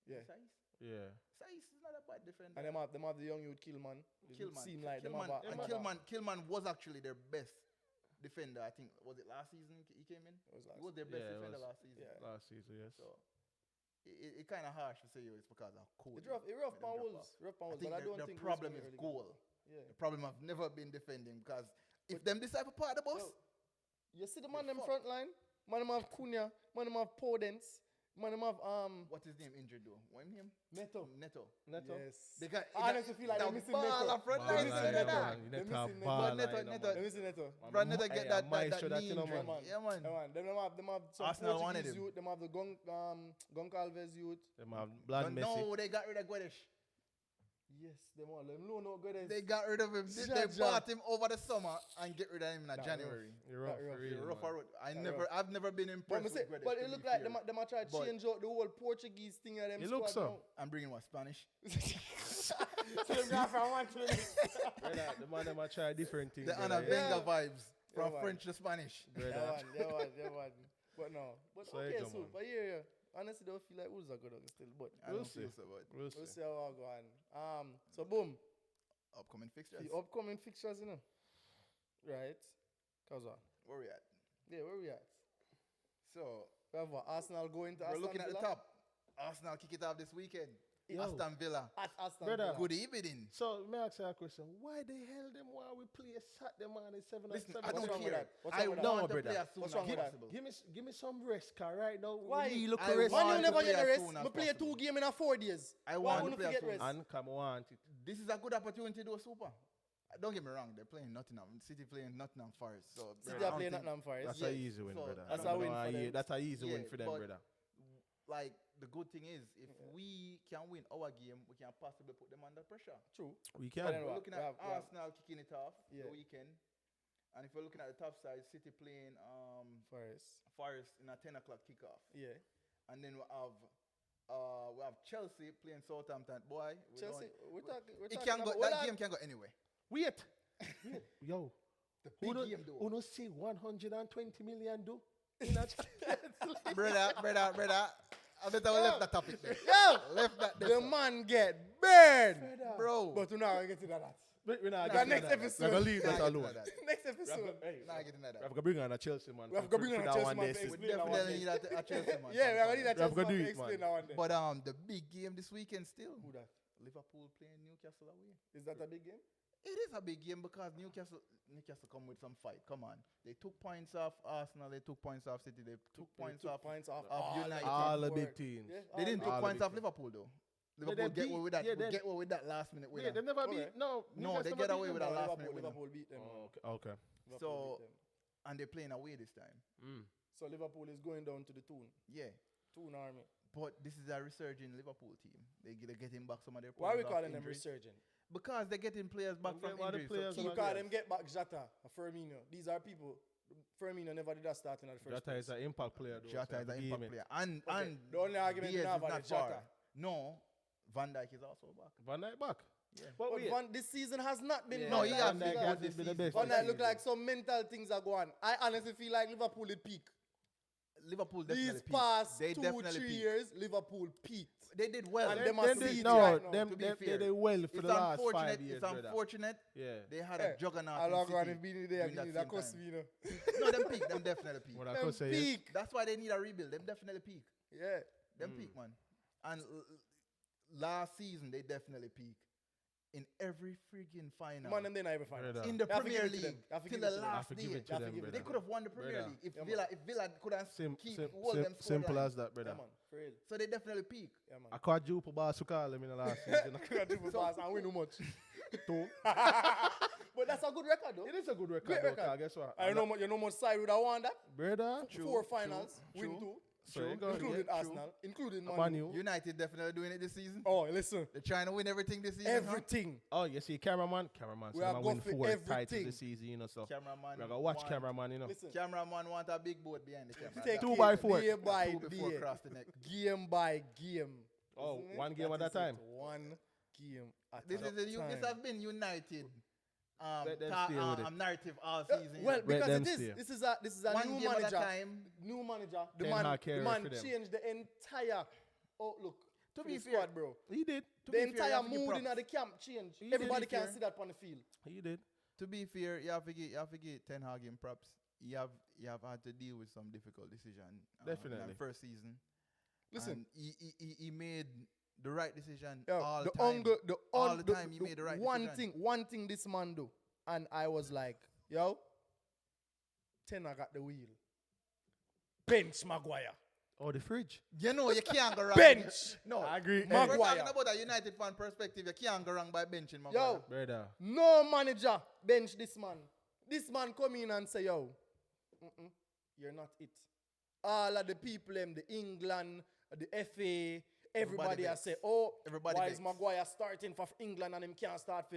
[SPEAKER 2] Yeah.
[SPEAKER 1] Saiz?
[SPEAKER 3] Yeah.
[SPEAKER 1] Saiz is not a bad defender.
[SPEAKER 2] And them have the young youth Killman. It
[SPEAKER 1] Killman.
[SPEAKER 2] seem like them
[SPEAKER 1] Killman,
[SPEAKER 2] have
[SPEAKER 1] and Killman was actually their best defender. I think was it last season he came in? He was their best
[SPEAKER 3] Yeah, it
[SPEAKER 1] defender
[SPEAKER 3] was.
[SPEAKER 1] last season.
[SPEAKER 2] Yeah.
[SPEAKER 3] Last season, yes.
[SPEAKER 1] So it kind of harsh to say it's because of Cody.
[SPEAKER 2] It's rough. It's rough
[SPEAKER 1] Made them
[SPEAKER 2] for
[SPEAKER 1] drop
[SPEAKER 2] Wolves.
[SPEAKER 1] off.
[SPEAKER 2] Rough for
[SPEAKER 1] I
[SPEAKER 2] Wolves.
[SPEAKER 1] think
[SPEAKER 2] But I don't
[SPEAKER 1] the
[SPEAKER 2] think
[SPEAKER 1] problem
[SPEAKER 2] Wolves
[SPEAKER 1] is
[SPEAKER 2] will
[SPEAKER 1] goal.
[SPEAKER 2] Yeah.
[SPEAKER 1] The problem I've never been defending because if them decide to part the bus,
[SPEAKER 2] Yo, you see the man them
[SPEAKER 1] fuck.
[SPEAKER 2] front line? Man, them have Cunha. Man, them have Podence. Man, them have
[SPEAKER 1] What's his name injured though? What name?
[SPEAKER 2] Neto.
[SPEAKER 1] Neto.
[SPEAKER 2] Yes.
[SPEAKER 1] Because
[SPEAKER 2] I honestly feel like they're missing Neto.
[SPEAKER 1] front
[SPEAKER 2] They're
[SPEAKER 1] line,
[SPEAKER 2] missing
[SPEAKER 1] you know
[SPEAKER 2] Neto.
[SPEAKER 1] that.
[SPEAKER 2] They're missing Neto.
[SPEAKER 1] But Neto,
[SPEAKER 2] They're missing Neto.
[SPEAKER 1] Bro, Neto get that knee
[SPEAKER 3] you know,
[SPEAKER 1] injury.
[SPEAKER 3] man.
[SPEAKER 1] Yeah, man.
[SPEAKER 2] Yeah, man. Them have some
[SPEAKER 1] Arsenal wanted
[SPEAKER 2] Portuguese
[SPEAKER 1] him.
[SPEAKER 2] youth. Them have the Goncalves youth.
[SPEAKER 3] Them have Blood Messi.
[SPEAKER 1] No, they got rid of Guedes.
[SPEAKER 2] Yes, them all. Them no good as.
[SPEAKER 1] They got rid of him. They bought him over the summer and get rid of him in
[SPEAKER 2] That
[SPEAKER 1] January.
[SPEAKER 3] You're rough,
[SPEAKER 2] That rough.
[SPEAKER 3] for real,
[SPEAKER 1] Rough
[SPEAKER 3] man.
[SPEAKER 1] road.
[SPEAKER 2] That
[SPEAKER 1] I've never been impressed with Guedes.
[SPEAKER 2] But
[SPEAKER 1] to
[SPEAKER 2] it look
[SPEAKER 1] be
[SPEAKER 2] like
[SPEAKER 1] fair.
[SPEAKER 2] them try to
[SPEAKER 1] But-
[SPEAKER 2] change out the whole Portuguese thing of them
[SPEAKER 3] It
[SPEAKER 2] squad
[SPEAKER 3] looks so.
[SPEAKER 2] now.
[SPEAKER 1] I'm bringing what, Spanish?
[SPEAKER 2] So them go from one to the next.
[SPEAKER 3] Brother, the man them a try different things.
[SPEAKER 1] The
[SPEAKER 3] brother,
[SPEAKER 1] Ana
[SPEAKER 3] yeah.
[SPEAKER 1] Venga vibes from
[SPEAKER 2] man.
[SPEAKER 1] French to Spanish.
[SPEAKER 3] Brother.
[SPEAKER 2] Yeah, man. But no. But
[SPEAKER 3] So
[SPEAKER 2] okay,
[SPEAKER 3] you go,
[SPEAKER 2] so
[SPEAKER 3] man.
[SPEAKER 2] but yeah. Honestly, don't feel like Wolves are good still. But
[SPEAKER 1] I
[SPEAKER 3] We'll
[SPEAKER 1] don't
[SPEAKER 3] see.
[SPEAKER 1] feel so, but
[SPEAKER 3] We'll
[SPEAKER 2] we'll
[SPEAKER 3] see.
[SPEAKER 2] see how I go on. So boom,
[SPEAKER 1] upcoming fixtures.
[SPEAKER 2] the upcoming fixtures, you know. Right. Cause what?
[SPEAKER 1] Where we at?
[SPEAKER 2] Yeah, where we at?
[SPEAKER 1] So
[SPEAKER 2] We have what? Arsenal going to
[SPEAKER 1] we're
[SPEAKER 2] Aston
[SPEAKER 1] looking at the
[SPEAKER 2] Villa?
[SPEAKER 1] top. Arsenal kick it off this weekend.
[SPEAKER 3] Yo.
[SPEAKER 1] Aston Villa.
[SPEAKER 2] At Aston
[SPEAKER 3] Brother.
[SPEAKER 2] Villa.
[SPEAKER 1] Good evening.
[SPEAKER 3] So, may I ask you a question? Why the hell them while we play Saturday morning 7
[SPEAKER 1] Listen,
[SPEAKER 3] and 7?
[SPEAKER 1] I don't
[SPEAKER 2] What's wrong with
[SPEAKER 1] care.
[SPEAKER 2] that? What's
[SPEAKER 1] I
[SPEAKER 2] wrong with
[SPEAKER 1] want
[SPEAKER 3] that?
[SPEAKER 1] to
[SPEAKER 3] No,
[SPEAKER 1] play
[SPEAKER 3] brother.
[SPEAKER 1] as soon
[SPEAKER 2] What's
[SPEAKER 1] as
[SPEAKER 2] wrong with that?
[SPEAKER 1] possible.
[SPEAKER 3] Give me some rest, cause right now
[SPEAKER 2] Why?
[SPEAKER 3] we look
[SPEAKER 1] I
[SPEAKER 3] rest.
[SPEAKER 2] Man, you
[SPEAKER 1] want
[SPEAKER 2] never
[SPEAKER 1] to
[SPEAKER 2] get
[SPEAKER 1] play
[SPEAKER 2] the
[SPEAKER 1] as
[SPEAKER 2] rest.
[SPEAKER 1] soon as
[SPEAKER 2] We play
[SPEAKER 1] possible.
[SPEAKER 2] 2 games in 4 days.
[SPEAKER 1] I
[SPEAKER 2] Why
[SPEAKER 1] want to
[SPEAKER 2] wouldn't
[SPEAKER 1] play as
[SPEAKER 2] forget
[SPEAKER 1] soon
[SPEAKER 2] rest?
[SPEAKER 1] as
[SPEAKER 3] And come on it.
[SPEAKER 1] This is a good opportunity to do a super. Don't get me wrong, they're playing Nottingham. City playing Nottingham Forest. So
[SPEAKER 2] City
[SPEAKER 1] I
[SPEAKER 2] are
[SPEAKER 1] don't
[SPEAKER 2] playing
[SPEAKER 1] think-
[SPEAKER 2] Nottingham Forest.
[SPEAKER 3] That's
[SPEAKER 1] Yes,
[SPEAKER 3] a easy win,
[SPEAKER 1] so
[SPEAKER 3] brother.
[SPEAKER 2] that's
[SPEAKER 3] I
[SPEAKER 2] a
[SPEAKER 3] don't
[SPEAKER 2] win
[SPEAKER 3] know
[SPEAKER 2] for
[SPEAKER 3] how
[SPEAKER 2] them.
[SPEAKER 3] That's a easy win
[SPEAKER 1] Yeah,
[SPEAKER 3] for them,
[SPEAKER 1] but-
[SPEAKER 3] brother.
[SPEAKER 1] Like the good thing is, if we can win our game, we can possibly put them under pressure.
[SPEAKER 2] True.
[SPEAKER 3] We
[SPEAKER 2] But then
[SPEAKER 3] can.
[SPEAKER 1] We're
[SPEAKER 2] what?
[SPEAKER 1] looking
[SPEAKER 2] We
[SPEAKER 1] at
[SPEAKER 2] have- we have-
[SPEAKER 1] Arsenal kicking it off
[SPEAKER 2] Yeah.
[SPEAKER 1] the weekend, and if we're looking at the top side, City playing
[SPEAKER 2] Forest.
[SPEAKER 1] Forest in a 10 o'clock kickoff,
[SPEAKER 2] Yeah.
[SPEAKER 1] and then we have Chelsea playing Southampton. Boy, we
[SPEAKER 2] Chelsea.
[SPEAKER 1] don't-
[SPEAKER 2] We're talking.
[SPEAKER 1] it can go. That game can go anywhere.
[SPEAKER 3] Wait. Yo.
[SPEAKER 1] The
[SPEAKER 3] Who
[SPEAKER 1] big game though.
[SPEAKER 3] don't see 120 million do? In a
[SPEAKER 1] brother. I better we left that topic there.
[SPEAKER 2] Yo,
[SPEAKER 1] Left that there.
[SPEAKER 2] the man get burned.
[SPEAKER 1] Bro.
[SPEAKER 2] But we're not gonna get to that.
[SPEAKER 3] We're not
[SPEAKER 1] Nah,
[SPEAKER 3] getting
[SPEAKER 2] next
[SPEAKER 3] that.
[SPEAKER 2] episode.
[SPEAKER 3] We're gonna leave
[SPEAKER 1] Nah,
[SPEAKER 3] that
[SPEAKER 1] get
[SPEAKER 3] alone.
[SPEAKER 1] into that.
[SPEAKER 2] Next episode.
[SPEAKER 3] Hey,
[SPEAKER 1] Nah, get into that.
[SPEAKER 3] we have to bring on a Chelsea man.
[SPEAKER 2] We have to bring on a
[SPEAKER 3] that
[SPEAKER 2] Chelsea
[SPEAKER 3] one
[SPEAKER 2] man
[SPEAKER 3] day,
[SPEAKER 2] to
[SPEAKER 3] see.
[SPEAKER 1] We
[SPEAKER 2] explain that one
[SPEAKER 1] definitely
[SPEAKER 2] day.
[SPEAKER 1] need a Chelsea man.
[SPEAKER 2] Yeah, we're gonna need a
[SPEAKER 3] We have
[SPEAKER 2] Chelsea
[SPEAKER 3] to
[SPEAKER 2] man
[SPEAKER 3] do
[SPEAKER 2] to
[SPEAKER 3] it,
[SPEAKER 2] explain
[SPEAKER 3] man.
[SPEAKER 2] that one day.
[SPEAKER 1] But the big game this weekend still.
[SPEAKER 2] Who that?
[SPEAKER 1] Liverpool playing Newcastle away.
[SPEAKER 2] Is that a big game?
[SPEAKER 1] It is a big game because Newcastle come with some fight. Come on. They took points off Arsenal, they took points off City, they took points off United.
[SPEAKER 3] All the big teams.
[SPEAKER 2] Yeah,
[SPEAKER 1] They didn't
[SPEAKER 3] all
[SPEAKER 1] take
[SPEAKER 3] the
[SPEAKER 1] points
[SPEAKER 3] big
[SPEAKER 1] off
[SPEAKER 3] teams.
[SPEAKER 1] Liverpool though.
[SPEAKER 3] they
[SPEAKER 1] Liverpool get
[SPEAKER 3] beat-
[SPEAKER 1] away with that.
[SPEAKER 3] yeah, they-
[SPEAKER 1] Get away with that last minute winner.
[SPEAKER 3] Yeah, they never beat.
[SPEAKER 2] Okay.
[SPEAKER 3] No,
[SPEAKER 1] No,
[SPEAKER 3] Newcastle
[SPEAKER 1] they
[SPEAKER 3] never
[SPEAKER 1] get
[SPEAKER 3] beat
[SPEAKER 1] away
[SPEAKER 3] them.
[SPEAKER 1] with that last
[SPEAKER 2] Liverpool,
[SPEAKER 1] minute winner.
[SPEAKER 2] Liverpool beat them.
[SPEAKER 3] Oh, okay.
[SPEAKER 2] Liverpool
[SPEAKER 1] So-
[SPEAKER 2] beat them.
[SPEAKER 1] And they're playing away this time.
[SPEAKER 2] So Liverpool is going down to the Toon.
[SPEAKER 1] Yeah.
[SPEAKER 2] Toon Army.
[SPEAKER 1] But this is a resurging Liverpool team. They're getting back some of their
[SPEAKER 2] Why are we
[SPEAKER 1] players off
[SPEAKER 2] calling them
[SPEAKER 1] injury.
[SPEAKER 2] resurgent?
[SPEAKER 1] Because they're getting players back
[SPEAKER 3] Them
[SPEAKER 1] from
[SPEAKER 3] get all the
[SPEAKER 1] injury.
[SPEAKER 3] players
[SPEAKER 1] So
[SPEAKER 2] You
[SPEAKER 3] back.
[SPEAKER 2] call
[SPEAKER 3] yes.
[SPEAKER 2] them get back Jota, Firmino. These are people. Firmino never did that starting at the first
[SPEAKER 3] Jota
[SPEAKER 2] place.
[SPEAKER 3] is an impact player. Though,
[SPEAKER 1] Jota
[SPEAKER 3] so
[SPEAKER 1] is an
[SPEAKER 3] game
[SPEAKER 1] impact
[SPEAKER 3] it.
[SPEAKER 1] player. And
[SPEAKER 2] The only argument
[SPEAKER 1] Diaz
[SPEAKER 2] we have
[SPEAKER 1] is
[SPEAKER 2] on
[SPEAKER 1] not
[SPEAKER 2] is Jota.
[SPEAKER 1] far. No, Van Dijk is also back.
[SPEAKER 3] Van Dijk back.
[SPEAKER 1] Yeah.
[SPEAKER 3] But
[SPEAKER 2] But
[SPEAKER 3] wait.
[SPEAKER 2] this season has not been
[SPEAKER 3] Yeah.
[SPEAKER 1] No,
[SPEAKER 2] Van
[SPEAKER 1] he
[SPEAKER 2] Dijk.
[SPEAKER 1] has
[SPEAKER 3] Van Dijk
[SPEAKER 1] been
[SPEAKER 3] has
[SPEAKER 1] good this
[SPEAKER 3] been the
[SPEAKER 1] season.
[SPEAKER 3] best.
[SPEAKER 2] Van
[SPEAKER 3] this
[SPEAKER 2] Dijk look
[SPEAKER 3] season.
[SPEAKER 2] like some mental things are going on. I honestly feel like Liverpool did peak.
[SPEAKER 1] Liverpool definitely
[SPEAKER 2] These
[SPEAKER 1] peaked.
[SPEAKER 2] past
[SPEAKER 1] They
[SPEAKER 2] 2-3
[SPEAKER 1] definitely peaked.
[SPEAKER 2] years, Liverpool peaked.
[SPEAKER 1] They did well.
[SPEAKER 2] And
[SPEAKER 1] They-
[SPEAKER 2] them are
[SPEAKER 3] Them
[SPEAKER 2] seeds
[SPEAKER 3] did,
[SPEAKER 2] right now,
[SPEAKER 3] them,
[SPEAKER 1] to be
[SPEAKER 3] they
[SPEAKER 1] fair.
[SPEAKER 3] did well for
[SPEAKER 1] It's
[SPEAKER 3] the last
[SPEAKER 1] unfortunate.
[SPEAKER 3] 5 years,
[SPEAKER 1] It's
[SPEAKER 3] brother.
[SPEAKER 1] unfortunate.
[SPEAKER 3] Yeah.
[SPEAKER 1] They had
[SPEAKER 2] Eh,
[SPEAKER 1] a juggernaut
[SPEAKER 2] I
[SPEAKER 1] in
[SPEAKER 2] log on
[SPEAKER 1] City
[SPEAKER 2] and being there,
[SPEAKER 1] during that
[SPEAKER 2] give that
[SPEAKER 1] same
[SPEAKER 2] cost
[SPEAKER 1] time.
[SPEAKER 2] me, you know.
[SPEAKER 1] No, them peak. Them definitely peak.
[SPEAKER 3] What I
[SPEAKER 2] Them
[SPEAKER 3] could say is,
[SPEAKER 2] peak.
[SPEAKER 1] That's why they need a rebuild. Them definitely peak.
[SPEAKER 2] Yeah.
[SPEAKER 1] Them peak, man. And last season they definitely peak in every friggin' final.
[SPEAKER 2] Man, and then I ever find
[SPEAKER 3] Brother.
[SPEAKER 1] in the
[SPEAKER 2] You have to
[SPEAKER 1] Premier
[SPEAKER 2] give it to them.
[SPEAKER 1] League
[SPEAKER 2] You have to
[SPEAKER 1] till
[SPEAKER 2] give it
[SPEAKER 1] the
[SPEAKER 2] to them.
[SPEAKER 3] I
[SPEAKER 1] last
[SPEAKER 3] forgive
[SPEAKER 1] day.
[SPEAKER 3] it to them,
[SPEAKER 1] They
[SPEAKER 3] brother.
[SPEAKER 1] could have won the Premier
[SPEAKER 3] Brother.
[SPEAKER 1] League if
[SPEAKER 2] Yeah,
[SPEAKER 1] Villa couldn't keep hold them
[SPEAKER 3] simple
[SPEAKER 1] scoreline.
[SPEAKER 3] as that, brother.
[SPEAKER 2] Yeah, man. For real.
[SPEAKER 1] So they definitely peak.
[SPEAKER 2] Yeah, man.
[SPEAKER 3] I quadruple bars to call them in the last season.
[SPEAKER 2] I can't do for pass and win too much.
[SPEAKER 3] Two.
[SPEAKER 2] But that's a good record, though.
[SPEAKER 3] It is a good record,
[SPEAKER 2] Great
[SPEAKER 3] though,
[SPEAKER 2] record.
[SPEAKER 3] 'cause guess what?
[SPEAKER 2] I know you know much side would have won that.
[SPEAKER 3] Brother,
[SPEAKER 2] 4 finals, win
[SPEAKER 1] true.
[SPEAKER 2] 2.
[SPEAKER 3] So you go,
[SPEAKER 2] Including
[SPEAKER 3] yeah,
[SPEAKER 2] Arsenal, including Man
[SPEAKER 3] Man
[SPEAKER 2] U.
[SPEAKER 3] U.
[SPEAKER 1] United definitely doing it this season.
[SPEAKER 2] Oh, listen.
[SPEAKER 1] They're trying to win everything this season.
[SPEAKER 2] Everything.
[SPEAKER 3] Oh, you see, cameraman.
[SPEAKER 2] We
[SPEAKER 3] So
[SPEAKER 2] are
[SPEAKER 3] I
[SPEAKER 2] going
[SPEAKER 3] win
[SPEAKER 2] for
[SPEAKER 3] 4 titles
[SPEAKER 2] everything.
[SPEAKER 3] this season, you know. So
[SPEAKER 1] Cameraman.
[SPEAKER 3] we gotta watch cameraman, you know.
[SPEAKER 2] Listen.
[SPEAKER 1] Cameraman want a big boat behind the camera.
[SPEAKER 2] Take
[SPEAKER 3] Two
[SPEAKER 2] it
[SPEAKER 3] by four.
[SPEAKER 2] day by
[SPEAKER 1] Two before
[SPEAKER 2] day,
[SPEAKER 1] cross the neck.
[SPEAKER 2] game by game.
[SPEAKER 3] Oh,
[SPEAKER 2] Isn't it?
[SPEAKER 3] one game at a
[SPEAKER 2] is it.
[SPEAKER 3] time.
[SPEAKER 2] One game at
[SPEAKER 1] This
[SPEAKER 2] a
[SPEAKER 1] is this
[SPEAKER 2] time.
[SPEAKER 1] has been United
[SPEAKER 3] Let them stay with it.
[SPEAKER 1] narrative all season.
[SPEAKER 2] Well,
[SPEAKER 3] Let
[SPEAKER 2] because
[SPEAKER 3] them
[SPEAKER 2] it is.
[SPEAKER 3] stay.
[SPEAKER 2] This is a
[SPEAKER 1] one
[SPEAKER 2] new
[SPEAKER 1] game at a
[SPEAKER 2] manager.
[SPEAKER 1] time.
[SPEAKER 2] New manager. The
[SPEAKER 3] Ten
[SPEAKER 2] man,
[SPEAKER 3] Hag
[SPEAKER 2] the
[SPEAKER 3] carry
[SPEAKER 2] man
[SPEAKER 3] for them.
[SPEAKER 2] changed the entire outlook
[SPEAKER 1] To
[SPEAKER 2] for
[SPEAKER 1] be
[SPEAKER 2] the
[SPEAKER 1] fair,
[SPEAKER 2] squad, bro.
[SPEAKER 3] He did.
[SPEAKER 1] To
[SPEAKER 2] The
[SPEAKER 1] be fair, you
[SPEAKER 2] entire
[SPEAKER 1] have to give
[SPEAKER 2] mood in
[SPEAKER 1] props.
[SPEAKER 2] the camp changed.
[SPEAKER 3] He did.
[SPEAKER 2] Everybody
[SPEAKER 1] To be
[SPEAKER 2] can
[SPEAKER 1] fair.
[SPEAKER 2] see that on the field.
[SPEAKER 3] He did.
[SPEAKER 1] To be fair, you have to give Ten Hag him props. You have had to deal with some difficult decision. In
[SPEAKER 3] Definitely.
[SPEAKER 1] the first season.
[SPEAKER 2] Listen.
[SPEAKER 1] And he made the right decision
[SPEAKER 2] Yeah,
[SPEAKER 1] all
[SPEAKER 2] the
[SPEAKER 1] the time.
[SPEAKER 2] hunger, the
[SPEAKER 1] All the time he made the right
[SPEAKER 2] one
[SPEAKER 1] decision.
[SPEAKER 2] one thing this man do, and I was like, yo, 10 I got the wheel. bench Maguire.
[SPEAKER 3] Oh, the fridge.
[SPEAKER 1] You know, you can't go wrong.
[SPEAKER 2] Bench.
[SPEAKER 1] No,
[SPEAKER 3] I agree.
[SPEAKER 1] We're
[SPEAKER 2] Maguire.
[SPEAKER 1] talking about a United fan perspective. You can't go wrong by benching Maguire.
[SPEAKER 2] Yo,
[SPEAKER 3] Brother.
[SPEAKER 2] no manager bench this man. This man come in and say, yo, you're not it. All of the people, the England, the FA, everybody has say, oh,
[SPEAKER 1] Everybody
[SPEAKER 2] why
[SPEAKER 1] vex.
[SPEAKER 2] is Maguire starting for England and him can't start for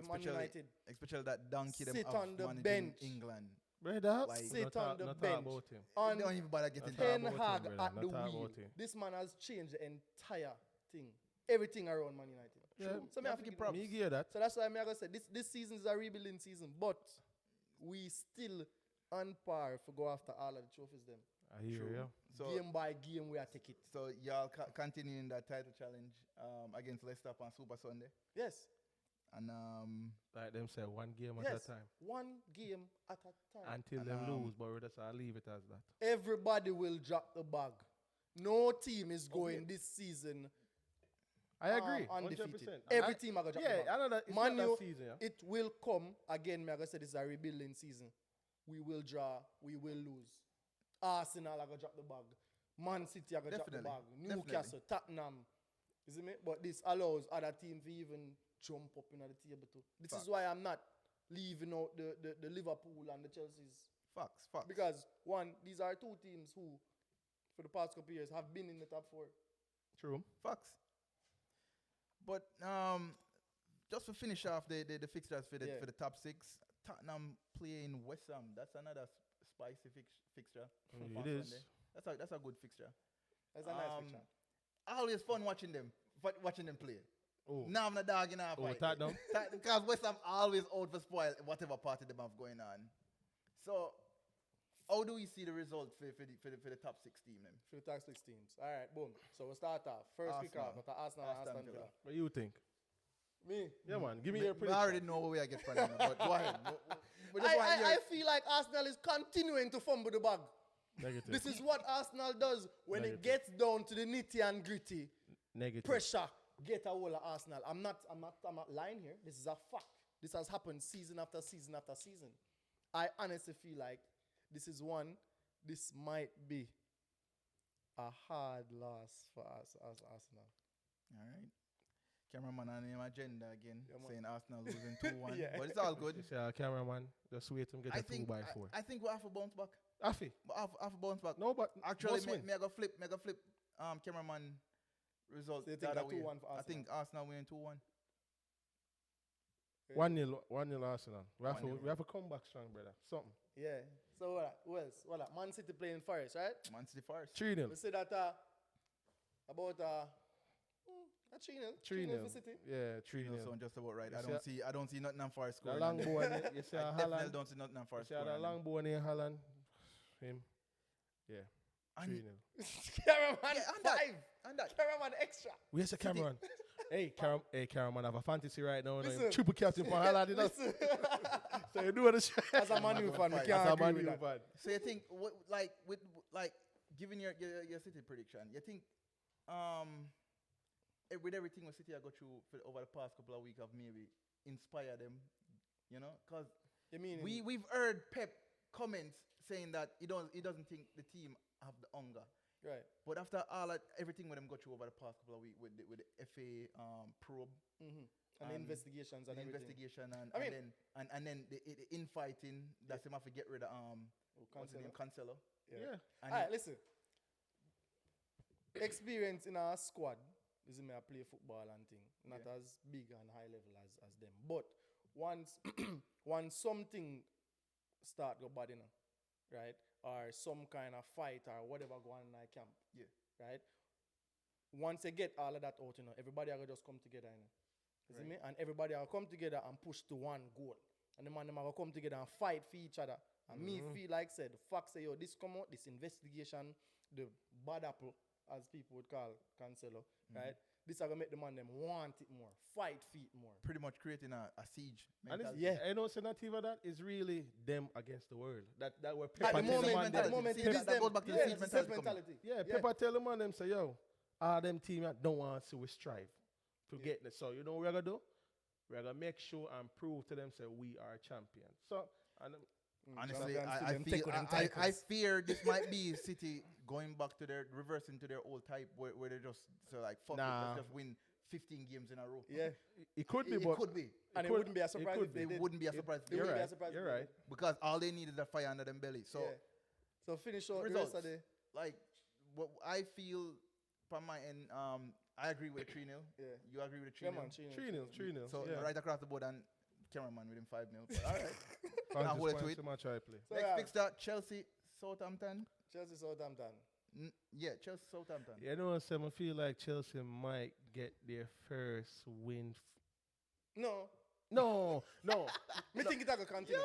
[SPEAKER 2] Man United?
[SPEAKER 1] Especially that donkey them
[SPEAKER 2] Sit
[SPEAKER 1] of
[SPEAKER 2] on the
[SPEAKER 1] managing
[SPEAKER 2] bench.
[SPEAKER 1] England.
[SPEAKER 3] Brother.
[SPEAKER 1] Like,
[SPEAKER 2] Sit on the
[SPEAKER 3] not
[SPEAKER 2] bench.
[SPEAKER 3] talk about him.
[SPEAKER 2] On
[SPEAKER 1] Don't even bother getting
[SPEAKER 3] Ten-
[SPEAKER 2] Ten
[SPEAKER 3] about him,
[SPEAKER 2] Hag
[SPEAKER 3] brother.
[SPEAKER 2] at
[SPEAKER 3] Not
[SPEAKER 2] the
[SPEAKER 3] talk
[SPEAKER 2] wheel.
[SPEAKER 3] about him.
[SPEAKER 2] This man has changed the entire thing. Everything around Man United.
[SPEAKER 3] Yeah.
[SPEAKER 2] So me have to give props.
[SPEAKER 3] Me give that.
[SPEAKER 2] So that's why I'm going to say this season is a rebuilding season, but we still on par for go after all of the trophies them.
[SPEAKER 3] I hear you.
[SPEAKER 1] So,
[SPEAKER 2] Game by game we are take it.
[SPEAKER 1] so y'all continuing that title challenge against Leicester on Super Sunday.
[SPEAKER 2] Yes.
[SPEAKER 1] And
[SPEAKER 3] Like them say, one game at
[SPEAKER 2] Yes.
[SPEAKER 3] a time.
[SPEAKER 2] One game at a time.
[SPEAKER 3] Until
[SPEAKER 1] And,
[SPEAKER 3] them lose, but that's I'll leave it as that.
[SPEAKER 2] Everybody will drop the bag. No team is going this season
[SPEAKER 3] I agree.
[SPEAKER 2] undefeated.
[SPEAKER 3] 100%.
[SPEAKER 2] Every team are going to drop the
[SPEAKER 3] Yeah,
[SPEAKER 2] bag.
[SPEAKER 3] I know that it's
[SPEAKER 2] Man
[SPEAKER 3] not
[SPEAKER 2] U,
[SPEAKER 3] that season, yeah.
[SPEAKER 2] it will come. Again, me I said it's a rebuilding season. We will draw. We will lose. Arsenal are going to drop the bag. Man City are going to drop the
[SPEAKER 1] Definitely.
[SPEAKER 2] bag. Newcastle, Tottenham. You see me? But this allows other teams to even jump up in the table too. This
[SPEAKER 1] Facts.
[SPEAKER 2] is why I'm not leaving out the Liverpool and the Chelsea's.
[SPEAKER 1] facts.
[SPEAKER 2] Because, one, these are two teams who, for the past couple of years, have been in the top four.
[SPEAKER 3] True.
[SPEAKER 1] Facts. But just to finish off the fixtures for the top six, Tottenham playing West Ham. That's another spicy fixture.
[SPEAKER 3] Mm,
[SPEAKER 1] on
[SPEAKER 3] it is.
[SPEAKER 1] Sunday. That's a good fixture.
[SPEAKER 2] That's a nice picture.
[SPEAKER 1] Always fun watching them play.
[SPEAKER 3] Oh,
[SPEAKER 1] Now I'm not dogging off.
[SPEAKER 3] oh Tottenham.
[SPEAKER 1] Because West Ham always out for spoil whatever party they have going on. So, how do we see the results for the top six team then?
[SPEAKER 2] For the top six teams. All right, boom. So we'll start off. First kick
[SPEAKER 1] Arsenal.
[SPEAKER 2] off at Arsenal and
[SPEAKER 1] Aston
[SPEAKER 2] Aston
[SPEAKER 1] Villa.
[SPEAKER 2] Villa.
[SPEAKER 3] What you think?
[SPEAKER 2] Me?
[SPEAKER 3] Yeah, man. Give me
[SPEAKER 1] We
[SPEAKER 3] your prediction.
[SPEAKER 1] already know where we are getting from, but go ahead. We just want
[SPEAKER 2] I
[SPEAKER 1] your-
[SPEAKER 2] feel like Arsenal is continuing to fumble the bag.
[SPEAKER 3] Negative.
[SPEAKER 2] This is what Arsenal does when it
[SPEAKER 3] Negative.
[SPEAKER 2] gets down to the nitty and gritty.
[SPEAKER 3] Negative.
[SPEAKER 2] Pressure get a hold of Arsenal. I'm not lying here. This is a fact. This has happened season after season after season. I honestly feel like this might be a hard loss for us as Arsenal.
[SPEAKER 1] All right. Cameraman on him agenda again,
[SPEAKER 2] Yeah, man.
[SPEAKER 1] saying Arsenal losing 2-1.
[SPEAKER 2] Yeah.
[SPEAKER 1] But it's all good.
[SPEAKER 3] You say, cameraman, just wait him get
[SPEAKER 1] I
[SPEAKER 3] a
[SPEAKER 1] think
[SPEAKER 3] 2x4.
[SPEAKER 1] I think we have to bounce back.
[SPEAKER 3] Afi.
[SPEAKER 1] But have a bounce back.
[SPEAKER 3] No, but
[SPEAKER 1] Actually,
[SPEAKER 3] must win.
[SPEAKER 1] me go flip cameraman result.
[SPEAKER 2] So you
[SPEAKER 1] the
[SPEAKER 2] think
[SPEAKER 1] other
[SPEAKER 2] a
[SPEAKER 1] way.
[SPEAKER 2] 2-1 for
[SPEAKER 1] I
[SPEAKER 2] Arsenal?
[SPEAKER 1] think Arsenal winning 2-1.
[SPEAKER 3] 1-0 Arsenal. We have,
[SPEAKER 1] 1-0.
[SPEAKER 3] we have a comeback strong, brother. Something.
[SPEAKER 2] Yeah. So what else? What else? Man City playing Forest, right?
[SPEAKER 1] Man City first.
[SPEAKER 3] 3-0.
[SPEAKER 2] We say that about a 3-0.
[SPEAKER 3] 3-0.
[SPEAKER 2] for City.
[SPEAKER 3] Yeah,
[SPEAKER 1] You
[SPEAKER 3] 3-0.
[SPEAKER 1] sound just about right.
[SPEAKER 3] You
[SPEAKER 1] I don't see nothing on Forest
[SPEAKER 3] The
[SPEAKER 1] scoring.
[SPEAKER 3] long
[SPEAKER 1] on them.
[SPEAKER 3] boy, you see
[SPEAKER 1] I
[SPEAKER 3] a
[SPEAKER 1] definitely
[SPEAKER 3] Haaland.
[SPEAKER 1] don't see nothing on
[SPEAKER 3] You
[SPEAKER 1] Forest
[SPEAKER 3] see
[SPEAKER 1] scoring.
[SPEAKER 3] the
[SPEAKER 1] on
[SPEAKER 3] long
[SPEAKER 1] them.
[SPEAKER 3] boy in Haaland. Him. Yeah.
[SPEAKER 1] And-
[SPEAKER 3] 3-0.
[SPEAKER 2] Cameraman
[SPEAKER 1] Yeah, and that-
[SPEAKER 2] 5.
[SPEAKER 1] And that.
[SPEAKER 2] Cameraman extra.
[SPEAKER 3] Where's the cameraman? Hey, cameraman, have a fantasy right now. You know,
[SPEAKER 2] Listen.
[SPEAKER 3] triple captain for Haaland. You know?
[SPEAKER 2] Listen.
[SPEAKER 3] So you do what
[SPEAKER 2] As a Man U fan, we
[SPEAKER 1] As
[SPEAKER 2] can't
[SPEAKER 3] As a
[SPEAKER 2] agree
[SPEAKER 3] Man
[SPEAKER 2] with
[SPEAKER 3] U
[SPEAKER 2] that.
[SPEAKER 3] fan.
[SPEAKER 1] So you think given your City prediction, you think with everything what City I go through over the past couple of weeks have maybe inspire them, you know? Because
[SPEAKER 2] You mean
[SPEAKER 1] we've heard Pep comments saying that he doesn't think the team have the hunger.
[SPEAKER 2] right?
[SPEAKER 1] But after everything with them go through over the past couple of weeks with the FA probe,
[SPEAKER 2] Mm-hmm. And the
[SPEAKER 1] And
[SPEAKER 2] investigations and
[SPEAKER 1] the
[SPEAKER 2] everything.
[SPEAKER 1] investigation
[SPEAKER 2] I mean-
[SPEAKER 1] and then the infighting, that's him have to get rid of what's his name, Cancelo.
[SPEAKER 3] Yeah.
[SPEAKER 1] And
[SPEAKER 2] All right, listen. Experience in our squad is me I play football and thing, not
[SPEAKER 1] Yeah.
[SPEAKER 2] as big and high level as them. But once once something start go bad, right, or some kind of fight or whatever go on in our camp,
[SPEAKER 1] Yeah.
[SPEAKER 2] right. Once they get all of that out, everybody will just come together, You see
[SPEAKER 1] Right.
[SPEAKER 2] me? And everybody will come together and push to one goal. And the man them will come together and fight for each other. And me feel like said, the fact say, yo, this come out, this investigation, the bad apple, as people would call Cancelo, right? This are gonna make the man them want it more, fight for it more.
[SPEAKER 1] pretty much creating a siege
[SPEAKER 3] And it's,
[SPEAKER 1] mentality.
[SPEAKER 2] Yeah.
[SPEAKER 3] I know it's not even that. It's really them against the world. That were
[SPEAKER 2] At
[SPEAKER 3] Pepper
[SPEAKER 2] the
[SPEAKER 3] tell
[SPEAKER 2] moment,
[SPEAKER 3] man
[SPEAKER 2] at
[SPEAKER 3] them-
[SPEAKER 2] the moment,
[SPEAKER 1] See,
[SPEAKER 2] it is
[SPEAKER 1] that
[SPEAKER 2] them.
[SPEAKER 1] goes back to the
[SPEAKER 2] Yeah,
[SPEAKER 1] siege
[SPEAKER 2] it's a
[SPEAKER 1] mentality
[SPEAKER 2] mentality.
[SPEAKER 3] Yeah, Pepper tell them man them say, yo, all them team that don't want to see we strive to get this. So you know what we're gonna do? We're gonna make sure and prove to them say we are champions. So and
[SPEAKER 1] Honestly,
[SPEAKER 2] Champions
[SPEAKER 1] I
[SPEAKER 2] Stadium take
[SPEAKER 1] feel
[SPEAKER 2] with them
[SPEAKER 1] I
[SPEAKER 2] titles.
[SPEAKER 1] fear this might be City going back to reversing to their old type where they just like fuck it,
[SPEAKER 3] Nah.
[SPEAKER 1] let's just win 15 games in a row.
[SPEAKER 2] Yeah,
[SPEAKER 3] It could be,
[SPEAKER 1] It
[SPEAKER 3] but
[SPEAKER 1] could be
[SPEAKER 2] and it
[SPEAKER 3] could-
[SPEAKER 2] wouldn't be a surprise
[SPEAKER 3] could
[SPEAKER 2] if
[SPEAKER 3] be.
[SPEAKER 2] they
[SPEAKER 1] it
[SPEAKER 2] did.
[SPEAKER 1] wouldn't be a surprise.
[SPEAKER 2] It
[SPEAKER 3] You're
[SPEAKER 2] wouldn't be a
[SPEAKER 3] right.
[SPEAKER 2] surprise if
[SPEAKER 3] You're
[SPEAKER 2] they
[SPEAKER 3] right.
[SPEAKER 2] did.
[SPEAKER 1] Because all they need is a fire under them belly. So
[SPEAKER 2] Yeah. So finish out the
[SPEAKER 1] results.
[SPEAKER 2] rest of the.
[SPEAKER 1] Like what I feel from my end, I agree with 3-0.
[SPEAKER 2] Yeah.
[SPEAKER 1] You agree with
[SPEAKER 2] Yeah,
[SPEAKER 1] 3-0?
[SPEAKER 2] man, 3-0.
[SPEAKER 3] 3-0.
[SPEAKER 1] So
[SPEAKER 3] yeah.
[SPEAKER 1] right across the board and cameraman with him 5-0. But all right.
[SPEAKER 3] Can't
[SPEAKER 1] Now
[SPEAKER 3] just
[SPEAKER 1] hold it to
[SPEAKER 3] point
[SPEAKER 1] it.
[SPEAKER 3] to my try play.
[SPEAKER 2] So
[SPEAKER 1] Next
[SPEAKER 2] yeah,
[SPEAKER 1] fixture, Chelsea, Southampton.
[SPEAKER 2] Chelsea Southampton.
[SPEAKER 1] Yeah, Chelsea, Southampton.
[SPEAKER 3] You know what I'm I feel like Chelsea might get their first win.
[SPEAKER 2] No,
[SPEAKER 3] No.
[SPEAKER 2] me think it's gonna continue.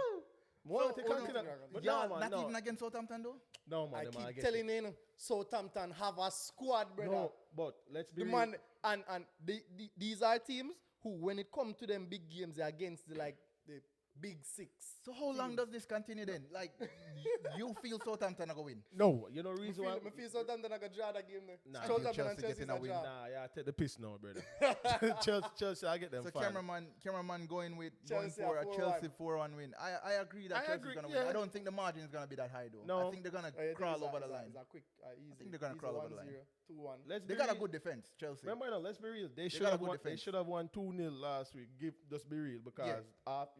[SPEAKER 3] More
[SPEAKER 1] So,
[SPEAKER 3] to
[SPEAKER 1] oh, no.
[SPEAKER 3] continue. But
[SPEAKER 1] Yeah,
[SPEAKER 3] no, man,
[SPEAKER 1] not
[SPEAKER 3] no.
[SPEAKER 1] even against Southampton though.
[SPEAKER 3] No, man.
[SPEAKER 2] I
[SPEAKER 3] them
[SPEAKER 2] keep
[SPEAKER 3] get
[SPEAKER 2] telling
[SPEAKER 3] it.
[SPEAKER 2] you, Southampton have a squad, brother.
[SPEAKER 3] No, but let's be
[SPEAKER 2] The
[SPEAKER 3] real.
[SPEAKER 2] man and these are teams who, when it comes to them big games, they're against the big six.
[SPEAKER 1] So how long does this continue then? Like, you feel Southampton are going to win?
[SPEAKER 3] No, you know
[SPEAKER 2] Me
[SPEAKER 3] reason why.
[SPEAKER 2] feel Southampton are gonna draw that game there.
[SPEAKER 3] Nah. I
[SPEAKER 1] feel
[SPEAKER 2] Southampton and
[SPEAKER 1] Chelsea
[SPEAKER 2] Chelsea
[SPEAKER 1] getting a
[SPEAKER 2] are
[SPEAKER 1] win.
[SPEAKER 2] draw.
[SPEAKER 3] Nah, yeah, I take the piss now, brother. Chelsea, I get them.
[SPEAKER 1] So
[SPEAKER 3] fine.
[SPEAKER 1] cameraman going
[SPEAKER 2] Chelsea
[SPEAKER 1] for
[SPEAKER 2] a
[SPEAKER 1] a
[SPEAKER 2] 4-1.
[SPEAKER 1] Chelsea 4-1 win. I agree that
[SPEAKER 3] I
[SPEAKER 1] Chelsea's
[SPEAKER 3] agree,
[SPEAKER 1] going to win.
[SPEAKER 3] yeah.
[SPEAKER 1] I don't think the margin is going to be that high though.
[SPEAKER 3] No.
[SPEAKER 1] I think they're going to
[SPEAKER 2] I think
[SPEAKER 1] crawl
[SPEAKER 2] it's a-
[SPEAKER 1] over the
[SPEAKER 2] it's a-
[SPEAKER 1] line.
[SPEAKER 2] It's a quick, easy.
[SPEAKER 1] think they're gonna
[SPEAKER 2] easy
[SPEAKER 1] crawl over the
[SPEAKER 2] 1-0,
[SPEAKER 1] line.
[SPEAKER 2] 2-1.
[SPEAKER 3] Let's
[SPEAKER 1] They
[SPEAKER 3] be
[SPEAKER 1] got a
[SPEAKER 3] real.
[SPEAKER 1] good defense, Chelsea.
[SPEAKER 3] Remember, now, let's be real. They should
[SPEAKER 1] got a
[SPEAKER 3] have
[SPEAKER 1] good
[SPEAKER 3] won. They
[SPEAKER 1] defense.
[SPEAKER 3] should have won 2-0 last week. Just be real, because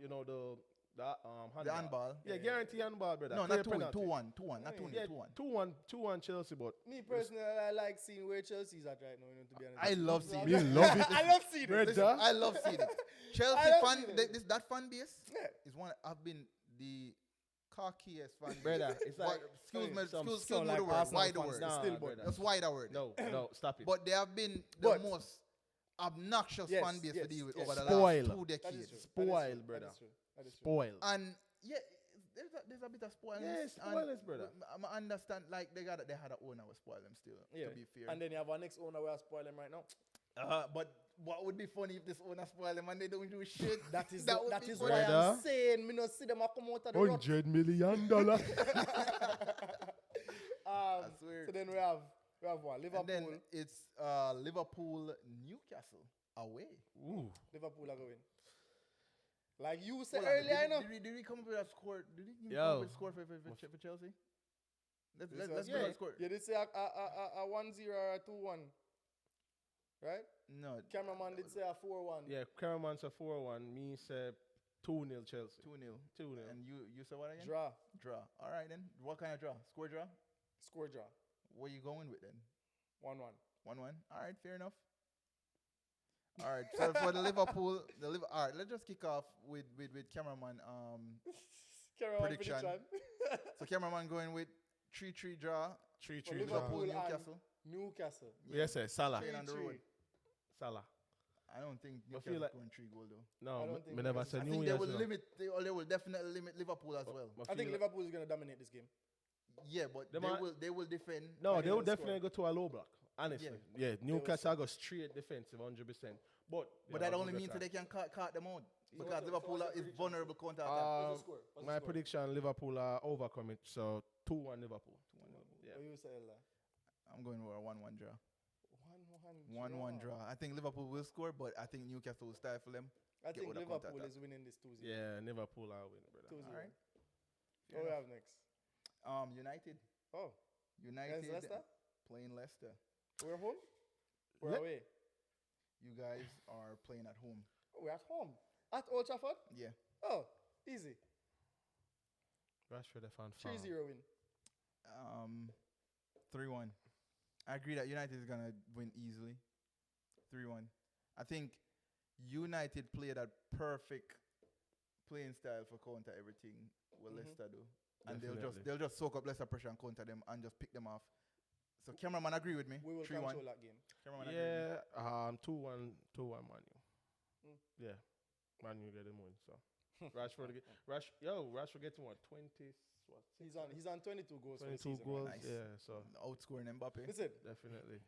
[SPEAKER 3] you know the
[SPEAKER 1] The handball.
[SPEAKER 3] Yeah, guarantee handball, brother.
[SPEAKER 1] No,
[SPEAKER 3] Clear
[SPEAKER 1] not 2-1,
[SPEAKER 3] penalty.
[SPEAKER 1] 2-1, not 2-0,
[SPEAKER 3] Yeah,
[SPEAKER 1] 2-1.
[SPEAKER 3] 2-1 Chelsea, but
[SPEAKER 2] Me personally, I like seeing where Chelsea's at right now. To be honest,
[SPEAKER 1] I love seeing
[SPEAKER 3] Me
[SPEAKER 1] it.
[SPEAKER 3] love it.
[SPEAKER 2] I love seeing it.
[SPEAKER 3] Brother.
[SPEAKER 1] Listen, I love seeing it. Chelsea
[SPEAKER 2] I love
[SPEAKER 1] fan,
[SPEAKER 2] seeing it.
[SPEAKER 1] that fan base
[SPEAKER 2] Yeah.
[SPEAKER 1] is one. I've been the cockiest fan base.
[SPEAKER 3] Brother, it's like
[SPEAKER 1] excuse me,
[SPEAKER 3] some
[SPEAKER 1] excuse
[SPEAKER 2] sound
[SPEAKER 1] me
[SPEAKER 2] like
[SPEAKER 1] the word,
[SPEAKER 2] Arsenal
[SPEAKER 1] wider
[SPEAKER 2] fans
[SPEAKER 1] word.
[SPEAKER 3] Nah,
[SPEAKER 2] still,
[SPEAKER 3] brother.
[SPEAKER 1] That's wider word.
[SPEAKER 3] No, stop it.
[SPEAKER 1] But they have been the
[SPEAKER 2] But-
[SPEAKER 1] most obnoxious
[SPEAKER 2] Yes,
[SPEAKER 1] fan base
[SPEAKER 2] yes,
[SPEAKER 1] to deal with
[SPEAKER 2] yes.
[SPEAKER 1] over the
[SPEAKER 3] Spoil.
[SPEAKER 1] last 2
[SPEAKER 2] That is
[SPEAKER 1] decades.
[SPEAKER 2] true.
[SPEAKER 3] Spoil, brother.
[SPEAKER 2] That is true. That is true.
[SPEAKER 3] Spoil.
[SPEAKER 1] And yeah, there's a bit of spoilness.
[SPEAKER 3] Yeah, spoilers, brother.
[SPEAKER 1] I understand, like they had an owner who spoil them still.
[SPEAKER 2] Yeah.
[SPEAKER 1] To be fair.
[SPEAKER 2] And then you have our next owner where I spoil him right now.
[SPEAKER 1] But what would be funny if this owner spoil them and they don't do shit?
[SPEAKER 2] That is
[SPEAKER 1] would
[SPEAKER 2] that
[SPEAKER 1] be
[SPEAKER 2] is
[SPEAKER 1] funny.
[SPEAKER 2] why I'm
[SPEAKER 3] Brother.
[SPEAKER 2] saying me not see them a come out of the rut.
[SPEAKER 3] $100 million.
[SPEAKER 1] I swear.
[SPEAKER 2] So then we have what? Liverpool.
[SPEAKER 1] And then it's Liverpool Newcastle away.
[SPEAKER 3] Ooh.
[SPEAKER 2] Liverpool are going. Like you said
[SPEAKER 1] Hold on,
[SPEAKER 2] earlier, I know.
[SPEAKER 1] Did we come up with a score? Did we
[SPEAKER 3] Yo.
[SPEAKER 1] come up with a score for Chelsea? Let's go
[SPEAKER 2] yeah.
[SPEAKER 1] a score.
[SPEAKER 2] Yeah, they say a 1-0 or a 2-1. Right?
[SPEAKER 1] No,
[SPEAKER 2] Cameraman did say a 4-1.
[SPEAKER 3] Yeah, Caraman's a 4-1. Me say 2-0 Chelsea.
[SPEAKER 1] 2-0.
[SPEAKER 3] 2-0.
[SPEAKER 1] And you said what again?
[SPEAKER 2] Draw.
[SPEAKER 1] Draw. All right then. What kind of draw? Score draw?
[SPEAKER 2] Score draw.
[SPEAKER 1] What are you going with then?
[SPEAKER 2] 1-1.
[SPEAKER 1] 1-1. All right, fair enough. All right. So for the Liverpool, all right. Let's just kick off with cameraman.
[SPEAKER 2] Cameraman
[SPEAKER 1] Prediction. So cameraman going with 3-3 draw.
[SPEAKER 3] 3-3
[SPEAKER 2] For
[SPEAKER 3] draw.
[SPEAKER 2] Liverpool and
[SPEAKER 1] Newcastle.
[SPEAKER 2] Newcastle.
[SPEAKER 3] Yes, sir. Salah.
[SPEAKER 1] Train on the
[SPEAKER 2] 3-3.
[SPEAKER 1] road.
[SPEAKER 3] Salah.
[SPEAKER 1] I don't think
[SPEAKER 3] I feel
[SPEAKER 1] Newcastle
[SPEAKER 3] like-
[SPEAKER 1] going 3 goal though.
[SPEAKER 3] No,
[SPEAKER 2] I don't think
[SPEAKER 3] me never
[SPEAKER 2] Newcastle-
[SPEAKER 3] said
[SPEAKER 1] I
[SPEAKER 3] New
[SPEAKER 1] think they
[SPEAKER 3] Year's.
[SPEAKER 1] will
[SPEAKER 3] no.
[SPEAKER 1] limit. They will definitely limit Liverpool as well.
[SPEAKER 3] Me
[SPEAKER 2] I think
[SPEAKER 3] feel-
[SPEAKER 2] Liverpool is going to dominate this game.
[SPEAKER 1] Yeah, but
[SPEAKER 3] Them are-
[SPEAKER 1] they will defend.
[SPEAKER 3] No,
[SPEAKER 2] I
[SPEAKER 3] they will
[SPEAKER 2] think they'll
[SPEAKER 3] definitely go to a low block. Honestly. Yeah, Newcastle go straight defensive 100%. But
[SPEAKER 1] But that only means that they can cut them out because Liverpool is vulnerable counter attack.
[SPEAKER 2] What's the score? What's the
[SPEAKER 3] My
[SPEAKER 2] score?
[SPEAKER 3] prediction, Liverpool are overcoming. So 2-1 Liverpool. Yeah.
[SPEAKER 2] What you say, Ella?
[SPEAKER 1] I'm going for a 1-1 draw.
[SPEAKER 2] 1-1
[SPEAKER 1] 1-1 draw. I think Liverpool will score, but I think Newcastle will stifle them.
[SPEAKER 2] I
[SPEAKER 1] Get
[SPEAKER 2] think
[SPEAKER 1] with a
[SPEAKER 2] Liverpool
[SPEAKER 1] counter-attack.
[SPEAKER 2] is winning this 2-0.
[SPEAKER 3] Yeah, Liverpool are winning, brother.
[SPEAKER 2] 2-0.
[SPEAKER 1] Alright.
[SPEAKER 2] What we have next?
[SPEAKER 1] United.
[SPEAKER 2] Oh,
[SPEAKER 1] United
[SPEAKER 2] against Leicester?
[SPEAKER 1] playing Leicester.
[SPEAKER 2] We're home? We're
[SPEAKER 3] Le-
[SPEAKER 2] away?
[SPEAKER 1] You guys are playing at home.
[SPEAKER 2] Oh, we're at home. At Old Trafford?
[SPEAKER 1] Yeah.
[SPEAKER 2] Oh, easy.
[SPEAKER 3] Rashford, the fan.
[SPEAKER 2] 3-0 win.
[SPEAKER 1] 3-1. I agree that United is gonna win easily. 3-1. I think United play that perfect playing style for counter everything what Leicester do. And
[SPEAKER 3] Definitely.
[SPEAKER 1] they'll just soak up Leicester pressure and counter them and just pick them off. So cameraman agree with me.
[SPEAKER 2] We will
[SPEAKER 1] 3-1.
[SPEAKER 2] control that game.
[SPEAKER 1] Cameraman agree with me.
[SPEAKER 3] Yeah, 2-1 Man U.
[SPEAKER 2] Mm.
[SPEAKER 3] Yeah, Man U get them win. So Rashford getting what 20? What?
[SPEAKER 2] He's on 22 goals for the
[SPEAKER 3] 22
[SPEAKER 2] season.
[SPEAKER 3] goals.
[SPEAKER 2] Right?
[SPEAKER 1] Nice.
[SPEAKER 3] Yeah, so
[SPEAKER 1] Outscoring Mbappe.
[SPEAKER 2] Listen,
[SPEAKER 3] definitely.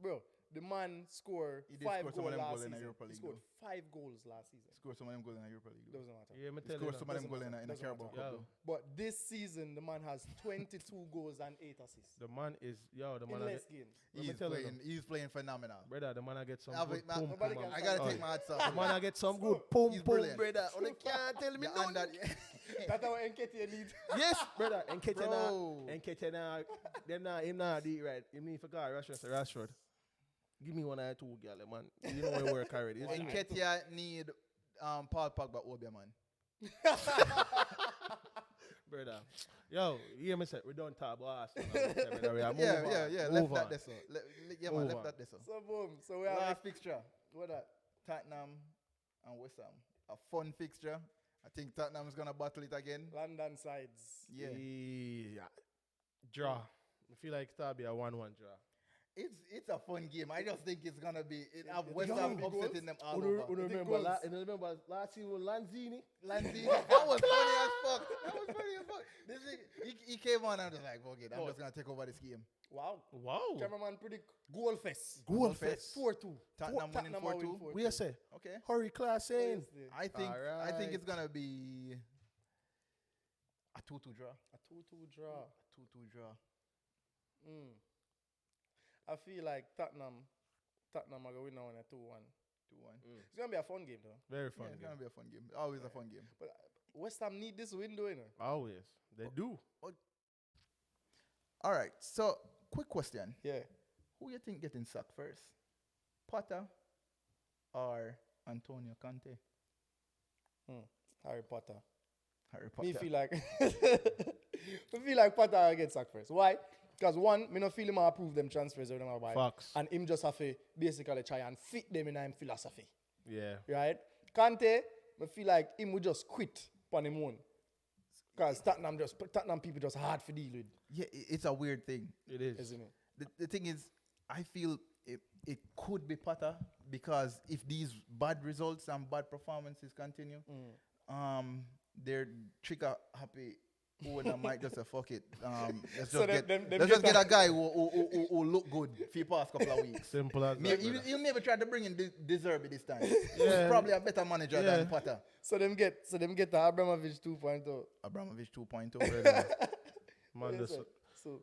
[SPEAKER 2] bro. the man scored
[SPEAKER 1] He did
[SPEAKER 2] 5
[SPEAKER 1] score some of
[SPEAKER 2] goals
[SPEAKER 1] them
[SPEAKER 2] last
[SPEAKER 1] goals in
[SPEAKER 2] season.
[SPEAKER 1] the Europa
[SPEAKER 2] He
[SPEAKER 1] League,
[SPEAKER 2] scored 5 goals last season.
[SPEAKER 1] Score some of them goals in the Europa League.
[SPEAKER 2] Doesn't matter.
[SPEAKER 3] Yeah, me
[SPEAKER 1] He
[SPEAKER 3] tell you
[SPEAKER 1] scored
[SPEAKER 3] now.
[SPEAKER 1] some of them
[SPEAKER 2] Doesn't
[SPEAKER 1] goals in
[SPEAKER 2] matter.
[SPEAKER 1] the
[SPEAKER 2] Doesn't
[SPEAKER 1] Carabao
[SPEAKER 2] matter.
[SPEAKER 1] Cup.
[SPEAKER 3] Yo.
[SPEAKER 1] though.
[SPEAKER 2] But this season, the man has 22 goals and 8 assists
[SPEAKER 3] The man is the
[SPEAKER 2] in
[SPEAKER 3] man.
[SPEAKER 2] less games.
[SPEAKER 3] Let me tell you now.
[SPEAKER 1] He's playing phenomenal.
[SPEAKER 3] Brother, the man I get some
[SPEAKER 1] Yeah,
[SPEAKER 3] good
[SPEAKER 1] but
[SPEAKER 3] pum
[SPEAKER 2] nobody
[SPEAKER 3] pum.
[SPEAKER 2] can
[SPEAKER 1] I gotta
[SPEAKER 3] Oi.
[SPEAKER 1] take my hats
[SPEAKER 3] The
[SPEAKER 1] off.
[SPEAKER 3] man I get some good
[SPEAKER 2] So,
[SPEAKER 3] pum
[SPEAKER 1] he's
[SPEAKER 3] pum,
[SPEAKER 1] brilliant.
[SPEAKER 3] brother. Oh, they can't tell me
[SPEAKER 1] Yeah, and
[SPEAKER 3] nothing.
[SPEAKER 1] that,
[SPEAKER 2] That's how Nketiah lead.
[SPEAKER 3] Yes, brother.
[SPEAKER 1] Bro.
[SPEAKER 3] Nketiah now, him now do it right. Him need for God, Rashford. Give me 1 or 2, girl, man. You know we work already.
[SPEAKER 1] and Ketia need Paul Pogba Obia, man.
[SPEAKER 3] Brother. Yo, you hear me say, we don't talk about Arsenal.
[SPEAKER 1] Yeah. Left that there, so. Yeah, man,
[SPEAKER 3] Move
[SPEAKER 1] left
[SPEAKER 3] on.
[SPEAKER 1] that there, so.
[SPEAKER 2] So boom. So we have
[SPEAKER 1] Last fixture.
[SPEAKER 2] what that?
[SPEAKER 1] Tottenham and West Ham. A fun fixture. I think Tottenham is gonna battle it again.
[SPEAKER 2] London sides.
[SPEAKER 1] Yeah.
[SPEAKER 3] Draw. I feel like that'll be a 1-1 draw.
[SPEAKER 1] It's a fun game. I just think it's gonna be have
[SPEAKER 2] It's
[SPEAKER 1] West
[SPEAKER 2] gonna
[SPEAKER 1] Ham
[SPEAKER 2] be
[SPEAKER 1] upsetting them all
[SPEAKER 3] You
[SPEAKER 1] over.
[SPEAKER 3] remember,
[SPEAKER 2] goals.
[SPEAKER 3] last season with Lanzini?
[SPEAKER 1] Lanzini, that was funny as fuck. That was funny as fuck. This thing, he came on and I was like, okay, I'm just gonna take over this game.
[SPEAKER 2] Wow.
[SPEAKER 3] Wow.
[SPEAKER 2] Cameraman predict goal fest.
[SPEAKER 3] Goal fest.
[SPEAKER 2] 4-2.
[SPEAKER 1] Tottenham winning 4-2.
[SPEAKER 3] We are say,
[SPEAKER 1] Okay.
[SPEAKER 3] hurry class in.
[SPEAKER 1] I think
[SPEAKER 3] Alright.
[SPEAKER 1] it's gonna be a 2-2 draw.
[SPEAKER 2] A 2-2 draw.
[SPEAKER 1] 2-2 draw.
[SPEAKER 2] I feel like Tottenham are going to win now in a 2-1.
[SPEAKER 1] 2-1.
[SPEAKER 2] It's going to be a fun game though.
[SPEAKER 3] Very
[SPEAKER 1] Yeah,
[SPEAKER 3] fun
[SPEAKER 1] it's
[SPEAKER 3] game.
[SPEAKER 1] gonna be a fun game. Always a fun game.
[SPEAKER 2] But West Ham need this win though, you know.
[SPEAKER 3] Always. They do.
[SPEAKER 1] All right. So, quick question:
[SPEAKER 2] Yeah.
[SPEAKER 1] who you think getting sacked first, Potter or Antonio Conte?
[SPEAKER 2] Harry Potter.
[SPEAKER 1] Harry Potter.
[SPEAKER 2] Me feel like Potter gets sacked first. Why? Because one, me not feel him approve them transfers or them buy.
[SPEAKER 3] Facts.
[SPEAKER 2] And him just have to basically try and fit them in him philosophy.
[SPEAKER 3] Yeah.
[SPEAKER 2] Right? Kante, I feel like him would just quit on him own. Because Tottenham people just hard to deal with,
[SPEAKER 1] Yeah, it's a weird thing.
[SPEAKER 3] It is.
[SPEAKER 2] isn't it?
[SPEAKER 1] The thing is, I feel it could be Potter because if these bad results and bad performances continue, their trigger happy owner might just say fuck it. Let's
[SPEAKER 2] So
[SPEAKER 1] just
[SPEAKER 2] them
[SPEAKER 1] let's just get a guy who look good for the past couple of weeks.
[SPEAKER 3] Simple as that.
[SPEAKER 1] Maybe
[SPEAKER 3] brother.
[SPEAKER 1] he'll never try to bring in Deserby this time.
[SPEAKER 3] Yeah.
[SPEAKER 1] He's probably a better manager
[SPEAKER 3] Yeah.
[SPEAKER 1] than Potter.
[SPEAKER 2] So them get the Abramovich 2.0.
[SPEAKER 1] Abramovich 2.0.
[SPEAKER 3] Brother. Man,
[SPEAKER 2] Yes,
[SPEAKER 3] the
[SPEAKER 2] sir. So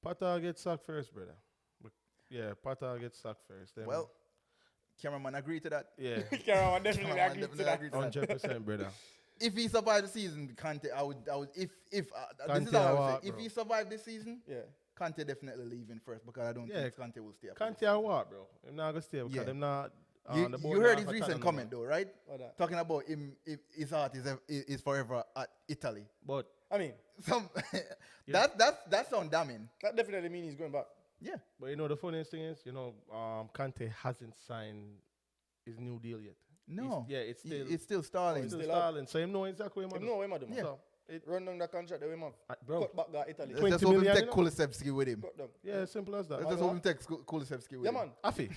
[SPEAKER 3] Potter gets sacked first, brother. But yeah, Potter gets sacked first. Then
[SPEAKER 1] Well, cameraman agree to that.
[SPEAKER 3] yeah,
[SPEAKER 2] Cameron definitely
[SPEAKER 1] Cameraman
[SPEAKER 2] agree to
[SPEAKER 1] definitely
[SPEAKER 2] that.
[SPEAKER 1] agree to that.
[SPEAKER 3] 100%, brother.
[SPEAKER 1] If he survived the season, Kante, I would if this
[SPEAKER 3] Kante
[SPEAKER 1] is how I would
[SPEAKER 3] what,
[SPEAKER 1] say. If
[SPEAKER 3] bro?
[SPEAKER 1] he survived this season,
[SPEAKER 2] Yeah.
[SPEAKER 1] Kante definitely leaving first because I don't
[SPEAKER 3] Yeah,
[SPEAKER 1] think Kante will stay up. for
[SPEAKER 3] Can't
[SPEAKER 1] this
[SPEAKER 3] tell what, bro. I'm not gonna stay because
[SPEAKER 1] Yeah.
[SPEAKER 3] them not.
[SPEAKER 1] You,
[SPEAKER 3] on the board
[SPEAKER 1] you heard
[SPEAKER 3] now
[SPEAKER 1] his
[SPEAKER 3] for
[SPEAKER 1] recent
[SPEAKER 3] Tottenham
[SPEAKER 1] comment
[SPEAKER 3] now.
[SPEAKER 1] though, right?
[SPEAKER 2] What that?
[SPEAKER 1] Talking about him, if his heart is forever at Italy.
[SPEAKER 3] But
[SPEAKER 2] I mean,
[SPEAKER 1] Some
[SPEAKER 3] Yeah.
[SPEAKER 1] that sound damning.
[SPEAKER 2] that definitely means he's going back.
[SPEAKER 1] Yeah.
[SPEAKER 3] you know the funniest thing is, Kante hasn't signed his new deal yet.
[SPEAKER 1] No.
[SPEAKER 3] It's still
[SPEAKER 1] It's still stalling.
[SPEAKER 3] it's still
[SPEAKER 2] still up.
[SPEAKER 3] stalling. So him know exactly what
[SPEAKER 2] Him
[SPEAKER 3] him
[SPEAKER 2] know what him do, man.
[SPEAKER 3] So it,
[SPEAKER 2] Run down the contract that we have.
[SPEAKER 3] bro.
[SPEAKER 2] Cut back that Italy.
[SPEAKER 1] Let's
[SPEAKER 3] 20
[SPEAKER 1] just hope him
[SPEAKER 3] million,
[SPEAKER 1] take
[SPEAKER 3] you know?
[SPEAKER 1] Kulusevski with him.
[SPEAKER 2] Cut them.
[SPEAKER 3] Yeah, simple as that.
[SPEAKER 1] Let's just hope him take Kulusevski with
[SPEAKER 2] Yeah,
[SPEAKER 1] him.
[SPEAKER 2] man.
[SPEAKER 3] Afi.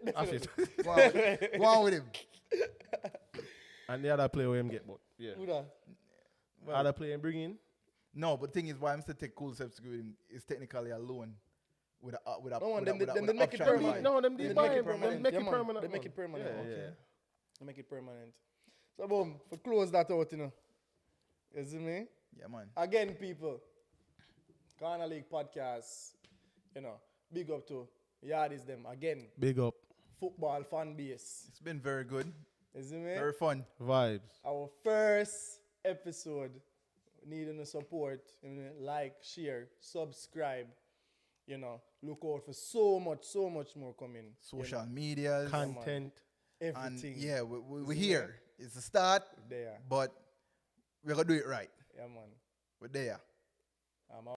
[SPEAKER 3] Afi.
[SPEAKER 1] Go on with him.
[SPEAKER 3] And the other player him get, but yeah.
[SPEAKER 2] Who that?
[SPEAKER 3] Other player him bring in.
[SPEAKER 1] No, but the thing is, why I'm still take Kulusevski with him is technically a loan with a
[SPEAKER 2] No,
[SPEAKER 1] with
[SPEAKER 2] them
[SPEAKER 1] with
[SPEAKER 2] they make it
[SPEAKER 1] option
[SPEAKER 2] permanent.
[SPEAKER 1] fee.
[SPEAKER 3] No, them
[SPEAKER 2] They
[SPEAKER 3] they
[SPEAKER 2] make
[SPEAKER 3] buy
[SPEAKER 2] it
[SPEAKER 3] him, bro. Them
[SPEAKER 2] permanent.
[SPEAKER 3] make
[SPEAKER 2] Yeah,
[SPEAKER 3] it
[SPEAKER 2] man.
[SPEAKER 3] permanent.
[SPEAKER 2] They make
[SPEAKER 3] man.
[SPEAKER 2] it permanent.
[SPEAKER 3] Yeah,
[SPEAKER 2] Okay.
[SPEAKER 3] yeah.
[SPEAKER 2] They make it permanent. So boom, for close that out, You see me?
[SPEAKER 1] Yeah, man.
[SPEAKER 2] Again, people. Corner League podcast. Big up to Yardies them. Again,
[SPEAKER 3] Big up.
[SPEAKER 2] football fan base.
[SPEAKER 1] It's been very good,
[SPEAKER 2] You see me?
[SPEAKER 1] very fun.
[SPEAKER 3] Vibes.
[SPEAKER 2] Our first episode, needing the support. Like, share, subscribe. Look out for so much more coming.
[SPEAKER 1] Social medias
[SPEAKER 3] Content.
[SPEAKER 1] and
[SPEAKER 2] Everything.
[SPEAKER 1] yeah, we're here. It's a start,
[SPEAKER 2] There.
[SPEAKER 1] but we're gonna do it right.
[SPEAKER 2] Yeah, man.
[SPEAKER 1] We're there.
[SPEAKER 2] I'm